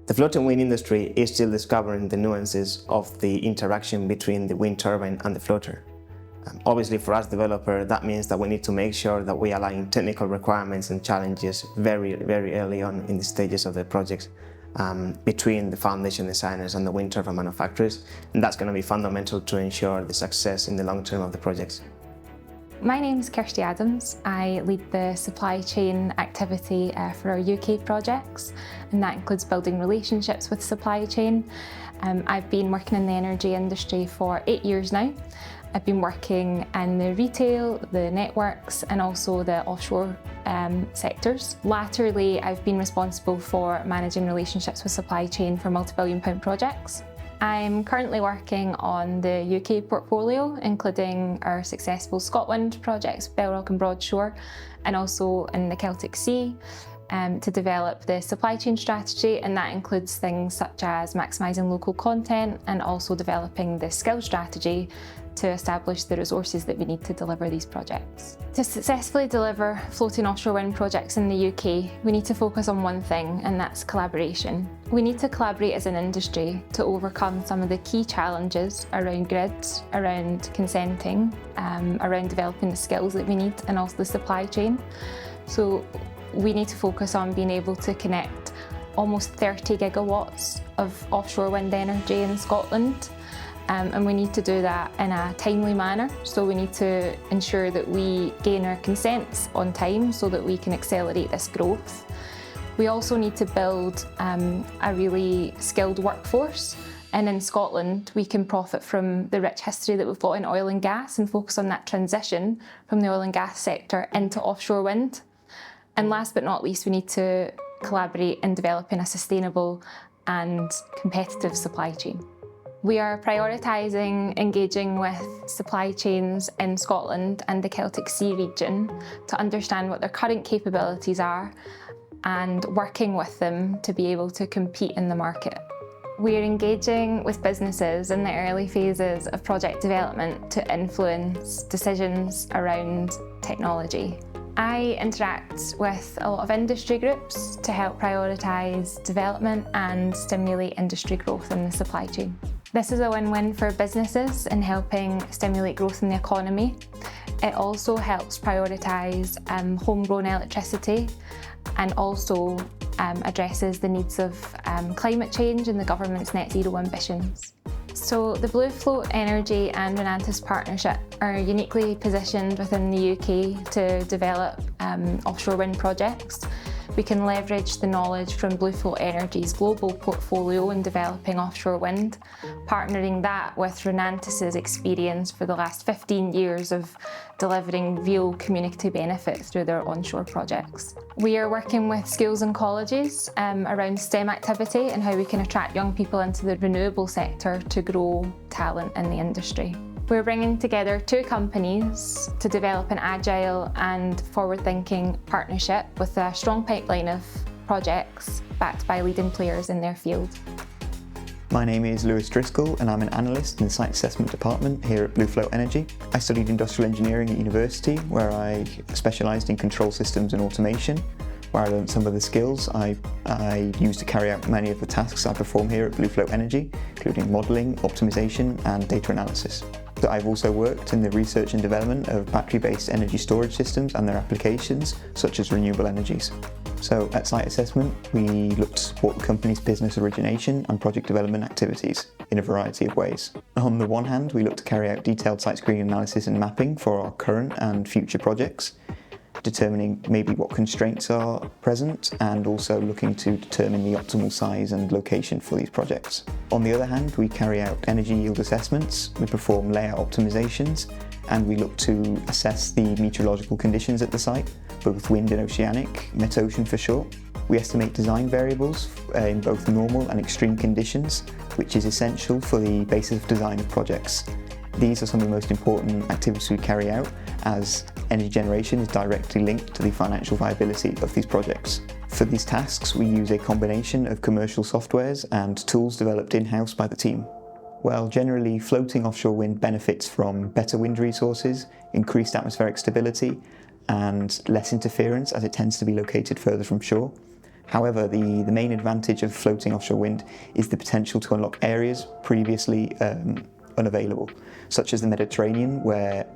The floating wind industry is still discovering the nuances of the interaction between the wind turbine and the floater. Obviously, for us developer, that means that we need to make sure that we align technical requirements and challenges very early on in the stages of the project between the foundation designers and the wind turbine manufacturers, and that's going to be fundamental to ensure the success in the long term of the projects. My name's Kirsty Adams. I lead the supply chain activity for our UK projects, and that includes building relationships with supply chain. I've been working in the energy industry for 8 years now. I've been working in the retail, the networks, and also the offshore sectors. Latterly, I've been responsible for managing relationships with supply chain for multi-billion-pound projects. I'm currently working on the UK portfolio, including our successful Scotland projects, Belrock and Broadshore, and also in the Celtic Sea, to develop the supply chain strategy, and that includes things such as maximising local content and also developing the skill strategy to establish the resources that we need to deliver these projects. To successfully deliver floating offshore wind projects in the UK, we need to focus on one thing, and that's collaboration. We need to collaborate as an industry to overcome some of the key challenges around grids, around consenting, around developing the skills that we need, and also the supply chain. So we need to focus on being able to connect almost 30 gigawatts of offshore wind energy in Scotland. And we need to do that in a timely manner, so we need to ensure that we gain our consents on time so that we can accelerate this growth. We also need to build a really skilled workforce, and in Scotland we can profit from the rich history that we've got in oil and gas and focus on that transition from the oil and gas sector into offshore wind. And last but not least, we need to collaborate in developing a sustainable and competitive supply chain. We are prioritising engaging with supply chains in Scotland and the Celtic Sea region to understand what their current capabilities are and working with them to be able to compete in the market. We are engaging with businesses in the early phases of project development to influence decisions around technology. I interact with a lot of industry groups to help prioritise development and stimulate industry growth in the supply chain. This is a win-win for businesses in helping stimulate growth in the economy. It also helps prioritise homegrown electricity and also addresses the needs of climate change and the government's net zero ambitions. So the BlueFloat Energy and Renantis partnership are uniquely positioned within the UK to develop offshore wind projects. We can leverage the knowledge from BlueFloat Energy's global portfolio in developing offshore wind, partnering that with Renantis' experience for the last 15 years of delivering real community benefit through their onshore projects. We are working with schools and colleges around STEM activity and how we can attract young people into the renewable sector to grow talent in the industry. We're bringing together two companies to develop an agile and forward-thinking partnership with a strong pipeline of projects backed by leading players in their field. My name is Lewis Driscoll and I'm an analyst in the Site Assessment Department here at BlueFloat Energy. I studied industrial engineering at university where I specialised in control systems and automation, where I learned some of the skills I use to carry out many of the tasks I perform here at BlueFloat Energy, including modelling, optimisation and data analysis. I've also worked in the research and development of battery-based energy storage systems and their applications, such as renewable energies. So at Site Assessment, we look to support the company's business origination and project development activities in a variety of ways. On the one hand, we look to carry out detailed site screening analysis and mapping for our current and future projects, determining maybe what constraints are present and also looking to determine the optimal size and location for these projects. On the other hand, we carry out energy yield assessments, we perform layout optimizations, and we look to assess the meteorological conditions at the site, both wind and oceanic, metocean for short. We estimate design variables in both normal and extreme conditions, which is essential for the basis of design of projects. These are some of the most important activities we carry out, as energy generation is directly linked to the financial viability of these projects. For these tasks, we use a combination of commercial softwares and tools developed in-house by the team. Well, generally, floating offshore wind benefits from better wind resources, increased atmospheric stability, and less interference as it tends to be located further from shore. However, the main advantage of floating offshore wind is the potential to unlock areas previously unavailable, such as the Mediterranean, where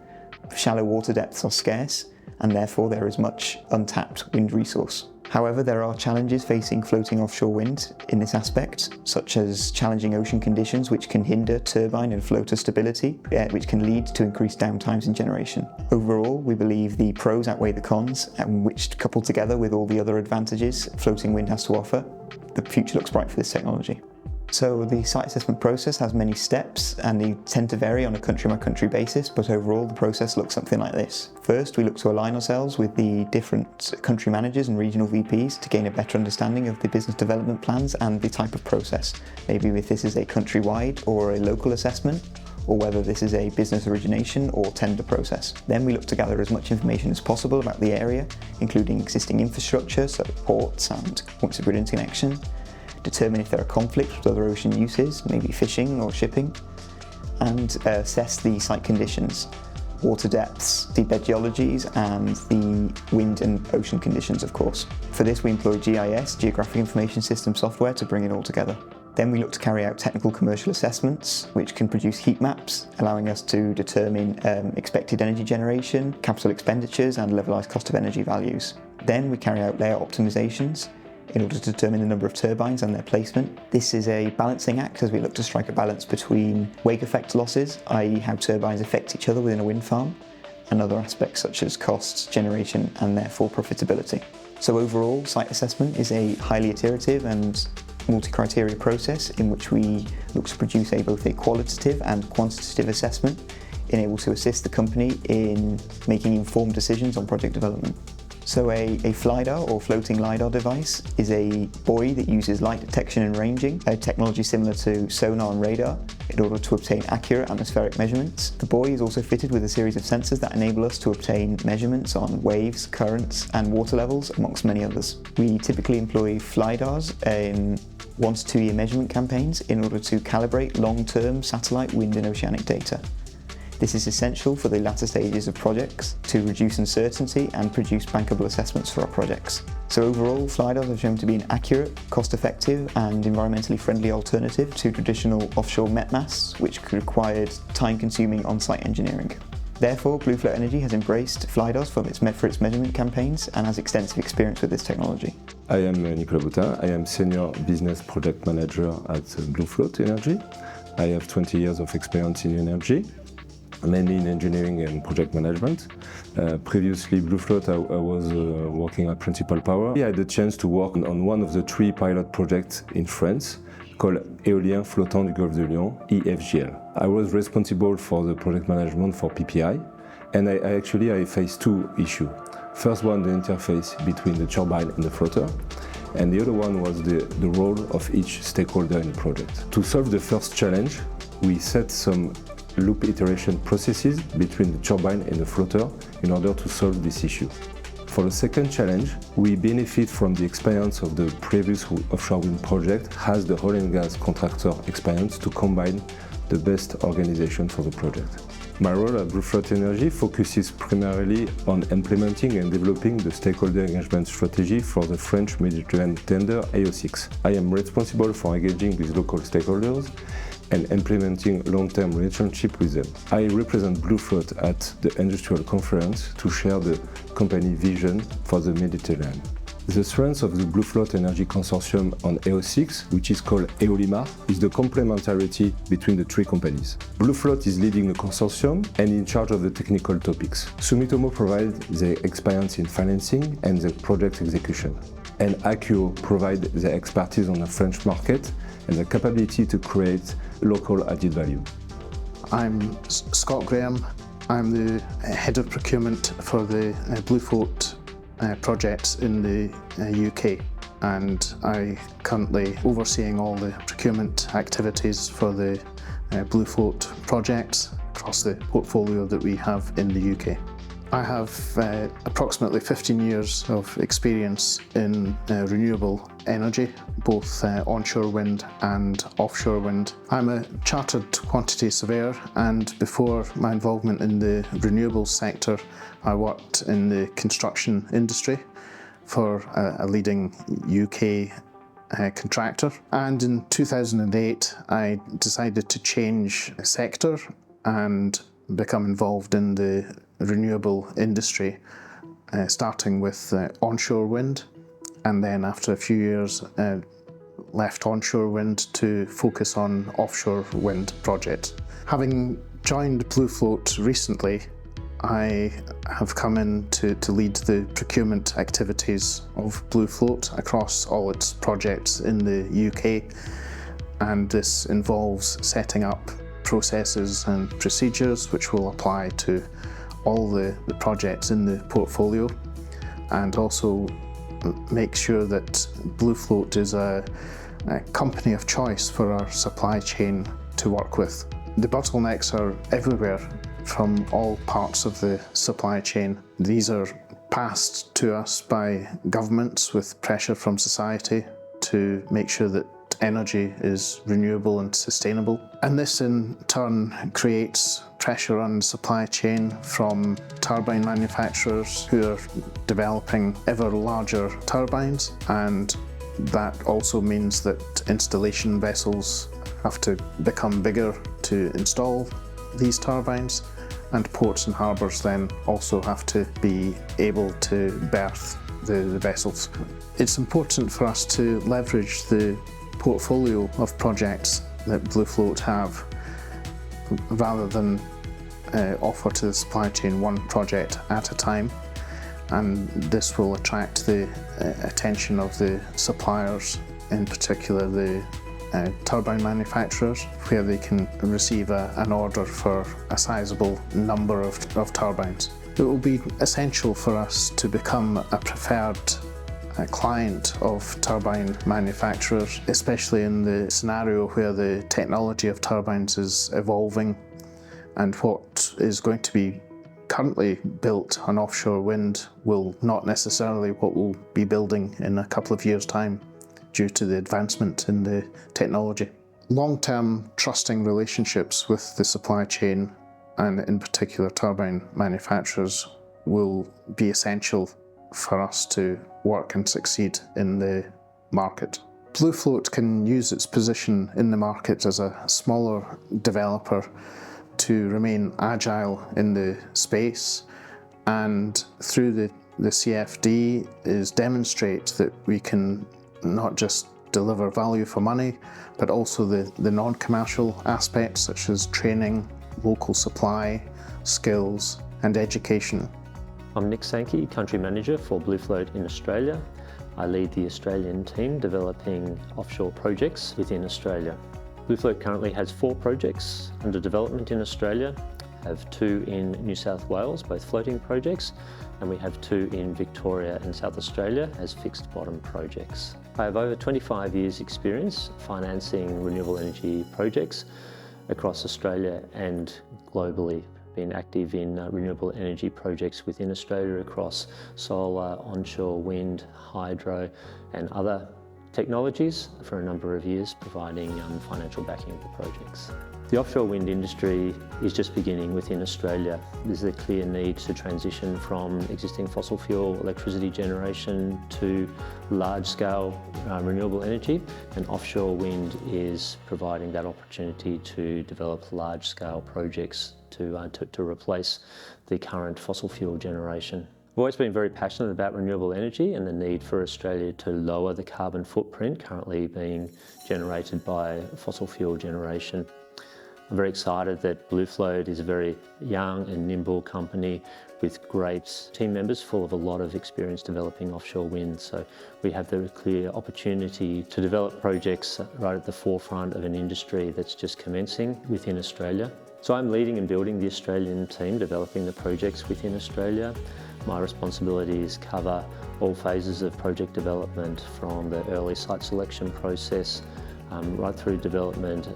shallow water depths are scarce, and therefore there is much untapped wind resource. However, there are challenges facing floating offshore wind in this aspect, such as challenging ocean conditions which can hinder turbine and floater stability, which can lead to increased downtimes in generation. Overall, we believe the pros outweigh the cons, and which, coupled together with all the other advantages floating wind has to offer, the future looks bright for this technology. So the site assessment process has many steps and they tend to vary on a country-by-country basis, but overall the process looks something like this. First, we look to align ourselves with the different country managers and regional VPs to gain a better understanding of the business development plans and the type of process. Maybe if this is a country-wide or a local assessment, or whether this is a business origination or tender process. Then we look to gather as much information as possible about the area, including existing infrastructure, so ports and points of grid interconnection, determine if there are conflicts with other ocean uses, maybe fishing or shipping, and assess the site conditions, water depths, seabed geologies, and the wind and ocean conditions, of course. For this, we employ GIS, Geographic Information System software, to bring it all together. Then we look to carry out technical commercial assessments, which can produce heat maps, allowing us to determine expected energy generation, capital expenditures, and levelized cost of energy values. Then we carry out layout optimizations, in order to determine the number of turbines and their placement. This is a balancing act as we look to strike a balance between wake effect losses, i.e. how turbines affect each other within a wind farm, and other aspects such as costs, generation, and therefore profitability. So overall, site assessment is a highly iterative and multi-criteria process in which we look to produce both a qualitative and quantitative assessment, enabled to assist the company in making informed decisions on project development. So a FLIDAR or floating LiDAR device is a buoy that uses light detection and ranging, a technology similar to sonar and radar, in order to obtain accurate atmospheric measurements. The buoy is also fitted with a series of sensors that enable us to obtain measurements on waves, currents, and water levels, amongst many others. We typically employ FLIDARs in 1 to 2 year measurement campaigns in order to calibrate long-term satellite wind and oceanic data. This is essential for the latter stages of projects to reduce uncertainty and produce bankable assessments for our projects. So overall, FLIDARs have shown to be an accurate, cost-effective and environmentally friendly alternative to traditional offshore met masts, which required time-consuming on-site engineering. Therefore, BlueFloat Energy has embraced FLIDARs for its measurement campaigns and has extensive experience with this technology. I am Nicolas Boutin. I am Senior Business Project Manager at BlueFloat Energy. I have 20 years of experience in energy, mainly in engineering and project management. Previously, BlueFloat, I was working at Principal Power. I had the chance to work on one of the 3 pilot projects in France called Éolien Flottant du Golfe de Lyon, EFGL. I was responsible for the project management for PPI, and I faced 2 issues. First one, the interface between the turbine and the floater, and the other one was the role of each stakeholder in the project. To solve the first challenge, we set some loop iteration processes between the turbine and the floater in order to solve this issue. For the second challenge, we benefit from the experience of the previous offshore wind project as the oil and gas contractor experience to combine the best organization for the project. My role at BlueFloat Energy focuses primarily on implementing and developing the stakeholder engagement strategy for the French Mediterranean tender AO6. I am responsible for engaging with local stakeholders and implementing long-term relationship with them. I represent BlueFloat at the industrial conference to share the company vision for the Mediterranean. The strength of the BlueFloat Energy Consortium on AO6, which is called EOLIMA, is the complementarity between the 3 companies. BlueFloat is leading the consortium and in charge of the technical topics. Sumitomo provides the experience in financing and the project execution. And Accio provides the expertise on the French market and the capability to create local added value. I'm Scott Graham. I'm the head of procurement for the BlueFloat projects in the UK, and I currently overseeing all the procurement activities for the BlueFloat projects across the portfolio that we have in the UK. I have approximately 15 years of experience in renewable energy, both onshore wind and offshore wind. I'm a chartered quantity surveyor, and before my involvement in the renewables sector, I worked in the construction industry for a leading UK contractor. And in 2008, I decided to change sector and become involved in the renewable industry, starting with onshore wind, and then after a few years left onshore wind to focus on offshore wind projects. Having joined BlueFloat recently, I have come in to lead the procurement activities of BlueFloat across all its projects in the UK, and this involves setting up processes and procedures which will apply to all the projects in the portfolio, and also make sure that BlueFloat is a company of choice for our supply chain to work with. The bottlenecks are everywhere from all parts of the supply chain. These are passed to us by governments with pressure from society to make sure that energy is renewable and sustainable. And this in turn creates pressure on the supply chain from turbine manufacturers who are developing ever larger turbines, and that also means that installation vessels have to become bigger to install these turbines, and ports and harbours then also have to be able to berth the vessels. It's important for us to leverage the portfolio of projects that BlueFloat have, rather than offer to the supply chain one project at a time, and this will attract the attention of the suppliers, in particular the turbine manufacturers, where they can receive an order for a sizable number of turbines. It will be essential for us to become a preferred client of turbine manufacturers, especially in the scenario where the technology of turbines is evolving, and what is going to be currently built on offshore wind will not necessarily what we'll be building in a couple of years' time due to the advancement in the technology. Long-term trusting relationships with the supply chain, and in particular turbine manufacturers, will be essential for us to work and succeed in the market. BlueFloat can use its position in the market as a smaller developer to remain agile in the space, and through the CFD is demonstrate that we can not just deliver value for money, but also the non-commercial aspects such as training, local supply, skills and education. I'm Nick Sankey, Country Manager for BlueFloat in Australia. I lead the Australian team developing offshore projects within Australia. BlueFloat currently has 4 projects under development in Australia, have 2 in New South Wales, both floating projects, and we have 2 in Victoria and South Australia as fixed bottom projects. I have over 25 years experience financing renewable energy projects across Australia and globally. Been active in renewable energy projects within Australia across solar, onshore wind, hydro and other technologies for a number of years, providing financial backing of the projects. The offshore wind industry is just beginning within Australia. There's a clear need to transition from existing fossil fuel electricity generation to large-scale renewable energy, and offshore wind is providing that opportunity to develop large-scale projects to replace the current fossil fuel generation. I've always been very passionate about renewable energy and the need for Australia to lower the carbon footprint currently being generated by fossil fuel generation. I'm very excited that BlueFloat is a very young and nimble company with great team members full of a lot of experience developing offshore wind. So we have the clear opportunity to develop projects right at the forefront of an industry that's just commencing within Australia. So I'm leading and building the Australian team developing the projects within Australia. My responsibilities cover all phases of project development, from the early site selection process right through development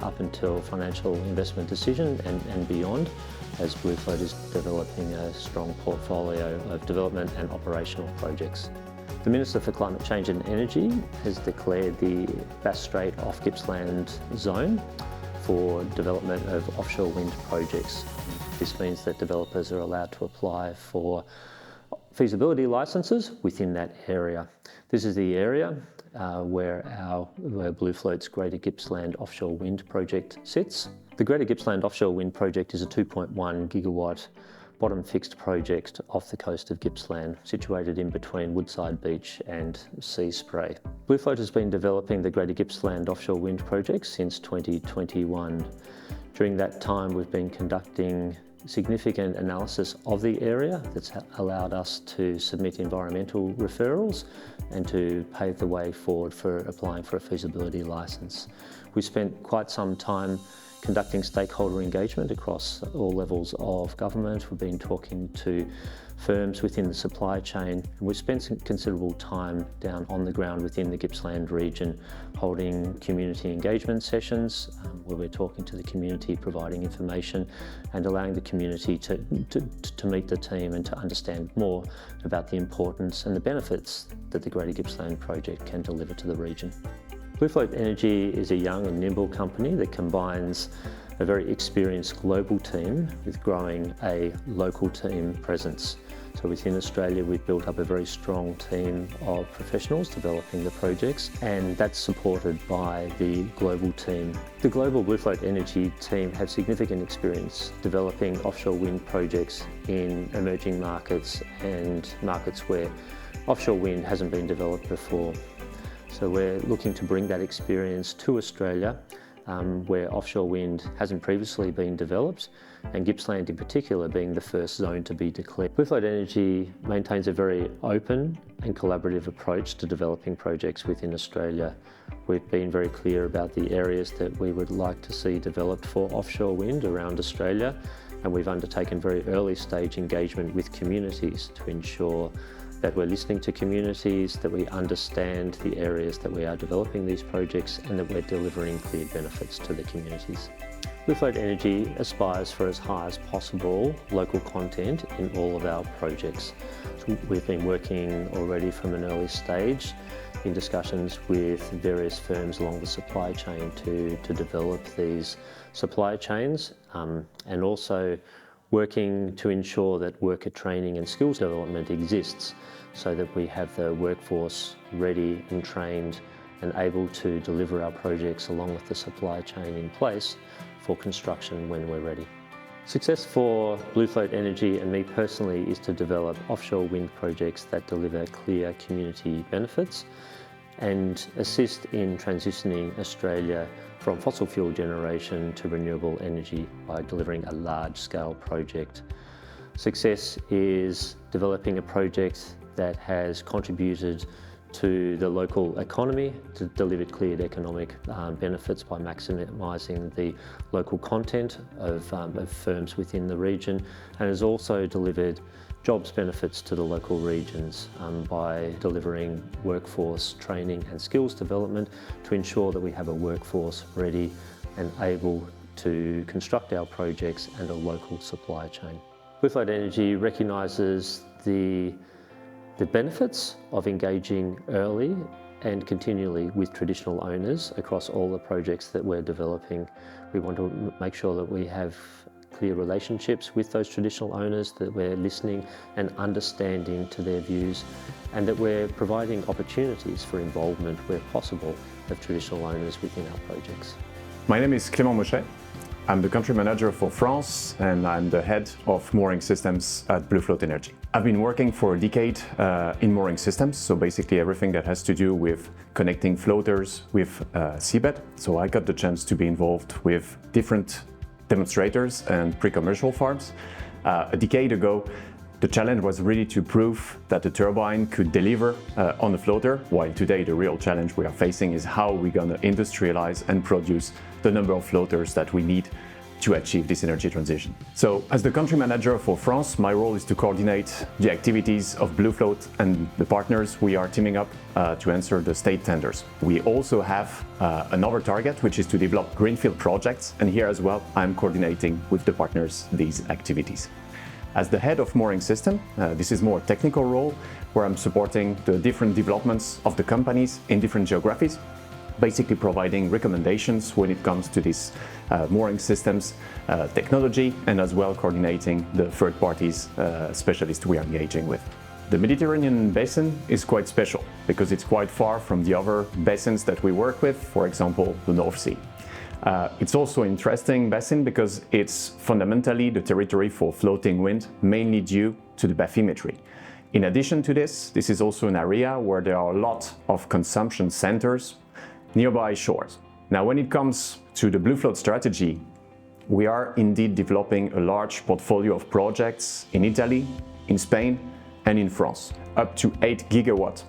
up until financial investment decision and beyond. as BlueFloat is developing a strong portfolio of development and operational projects. The Minister for Climate Change and Energy has declared the Bass Strait off Gippsland zone for development of offshore wind projects. This means that developers are allowed to apply for feasibility licenses within that area. This is the area where BlueFloat's Greater Gippsland offshore wind project sits. The Greater Gippsland offshore wind project is a 2.1 gigawatt bottom fixed project off the coast of Gippsland, situated in between Woodside Beach and Sea Spray. BlueFloat has been developing the Greater Gippsland offshore wind project since 2021. During that time, we've been conducting significant analysis of the area that's allowed us to submit environmental referrals and to pave the way forward for applying for a feasibility licence. We spent quite some time conducting stakeholder engagement across all levels of government. We've been talking to firms within the supply chain, and we've spent some considerable time down on the ground within the Gippsland region, holding community engagement sessions where we're talking to the community, providing information and allowing the community to meet the team and to understand more about the importance and the benefits that the Greater Gippsland project can deliver to the region. BlueFloat Energy is a young and nimble company that combines a very experienced global team with growing a local team presence. So within Australia, we've built up a very strong team of professionals developing the projects, and that's supported by the global team. The global BlueFloat Energy team have significant experience developing offshore wind projects in emerging markets and markets where offshore wind hasn't been developed before. So we're looking to bring that experience to Australia, where offshore wind hasn't previously been developed, and Gippsland in particular being the first zone to be declared. BlueFloat Energy maintains a very open and collaborative approach to developing projects within Australia. We've been very clear about the areas that we would like to see developed for offshore wind around Australia, and we've undertaken very early stage engagement with communities to ensure that we're listening to communities, that we understand the areas that we are developing these projects, and that we're delivering clear benefits to the communities. BlueFloat Energy aspires for as high as possible local content in all of our projects. So we've been working already from an early stage in discussions with various firms along the supply chain to develop these supply chains, and also working to ensure that worker training and skills development exists so that we have the workforce ready and trained and able to deliver our projects along with the supply chain in place for construction when we're ready. Success for BlueFloat Energy and me personally is to develop offshore wind projects that deliver clear community benefits and assist in transitioning Australia from fossil fuel generation to renewable energy by delivering a large-scale project. Success is developing a project that has contributed to the local economy, to deliver clear economic benefits by maximising the local content of firms within the region, and has also delivered jobs benefits to the local regions by delivering workforce training and skills development to ensure that we have a workforce ready and able to construct our projects and a local supply chain. BlueFloat Energy recognises the benefits of engaging early and continually with traditional owners across all the projects that we're developing. We want to make sure that we have clear relationships with those traditional owners, that we're listening and understanding to their views, and that we're providing opportunities for involvement where possible of traditional owners within our projects. My name is Clément Mochet. I'm the country manager for France, and I'm the head of mooring systems at BlueFloat Energy. I've been working for a decade in mooring systems, so basically everything that has to do with connecting floaters with seabed. So I got the chance to be involved with different demonstrators and pre-commercial farms. A decade ago, the challenge was really to prove that the turbine could deliver on the floater, while today the real challenge we are facing is how we're going to industrialize and produce the number of floaters that we need to achieve this energy transition. So, as the country manager for France, my role is to coordinate the activities of BlueFloat and the partners we are teaming up to answer the state tenders. We also have another target, which is to develop greenfield projects, and here as well, I'm coordinating with the partners these activities. As the head of mooring system, this is more a technical role where I'm supporting the different developments of the companies in different geographies, basically providing recommendations when it comes to this mooring systems technology, and as well coordinating the third parties specialists we are engaging with. The Mediterranean basin is quite special because it's quite far from the other basins that we work with, for example, the North Sea. It's also an interesting basin because it's fundamentally the territory for floating wind, mainly due to the bathymetry. In addition to this is also an area where there are a lot of consumption centers nearby shores. Now, when it comes to the BlueFloat strategy, we are indeed developing a large portfolio of projects in Italy, in Spain, and in France, up to 8 gigawatts.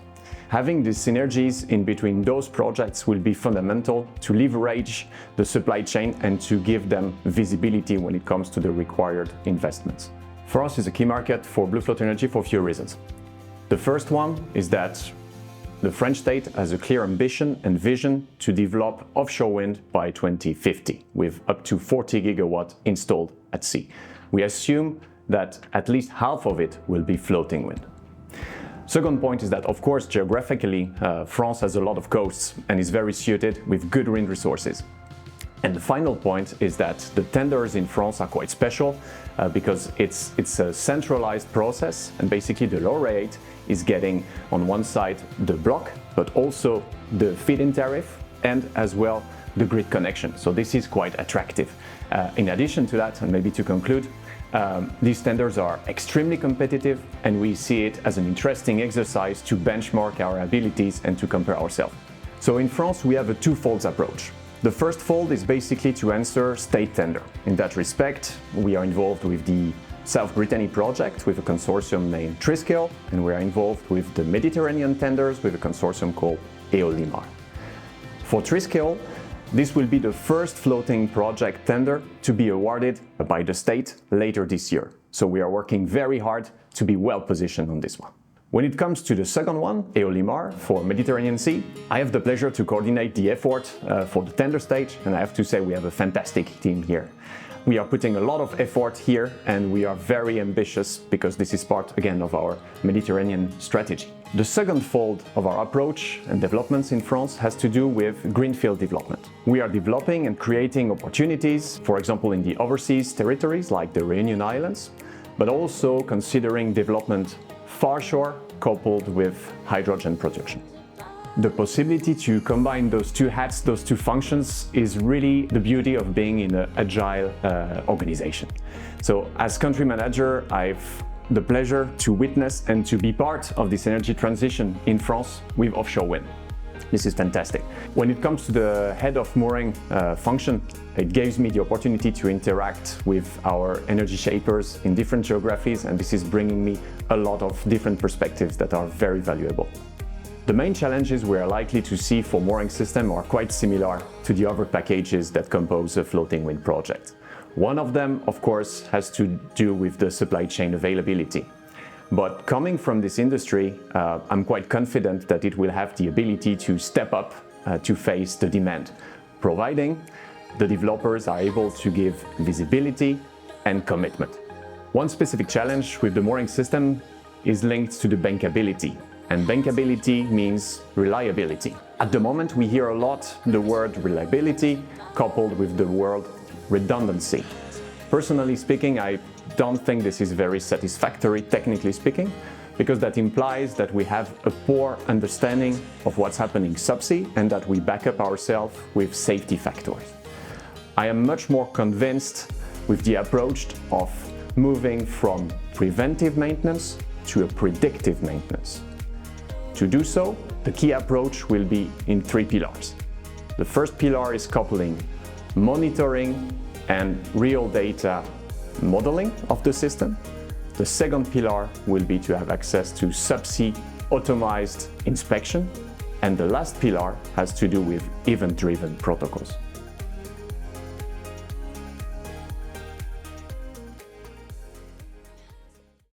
Having the synergies in between those projects will be fundamental to leverage the supply chain and to give them visibility when it comes to the required investments. France is a key market for BlueFloat Energy for a few reasons. The first one is that the French state has a clear ambition and vision to develop offshore wind by 2050, with up to 40 gigawatts installed at sea. We assume that at least half of it will be floating wind. Second point is that, of course, geographically, France has a lot of coasts and is very suited with good wind resources. And the final point is that the tenders in France are quite special because it's a centralized process, and basically the laureate is getting on one side the block, but also the feed-in tariff and as well the grid connection. So this is quite attractive. In addition to that, and maybe to conclude, these tenders are extremely competitive, and we see it as an interesting exercise to benchmark our abilities and to compare ourselves. So in France, we have a twofold approach. The first fold is basically to answer state tender. In that respect, we are involved with the South Brittany project with a consortium named Triskel, and we are involved with the Mediterranean tenders with a consortium called Eolimar. For Triskel, this will be the first floating project tender to be awarded by the state later this year. So we are working very hard to be well positioned on this one. When it comes to the second one, Eolimar, for Mediterranean Sea, I have the pleasure to coordinate the effort for the tender stage, and I have to say we have a fantastic team here. We are putting a lot of effort here, and we are very ambitious because this is part, again, of our Mediterranean strategy. The second fold of our approach and developments in France has to do with greenfield development. We are developing and creating opportunities, for example, in the overseas territories like the Reunion Islands, but also considering development far shore coupled with hydrogen production. The possibility to combine those two hats, those two functions, is really the beauty of being in an agile organization. So as country manager, I've the pleasure to witness and to be part of this energy transition in France with offshore wind. This is fantastic. When it comes to the head of mooring function, it gives me the opportunity to interact with our energy shapers in different geographies, and this is bringing me a lot of different perspectives that are very valuable. The main challenges we are likely to see for mooring system are quite similar to the other packages that compose a floating wind project. One of them, of course, has to do with the supply chain availability. But coming from this industry, I'm quite confident that it will have the ability to step up to face the demand, providing the developers are able to give visibility and commitment. One specific challenge with the mooring system is linked to the bankability. And bankability means reliability. At the moment, we hear a lot the word reliability coupled with the word redundancy. Personally speaking, I don't think this is very satisfactory, technically speaking, because that implies that we have a poor understanding of what's happening subsea and that we back up ourselves with safety factors. I am much more convinced with the approach of moving from preventive maintenance to a predictive maintenance. To do so, the key approach will be in 3 pillars. The first pillar is coupling monitoring and real data modeling of the system. The second pillar will be to have access to subsea automized inspection. And the last pillar has to do with event-driven protocols.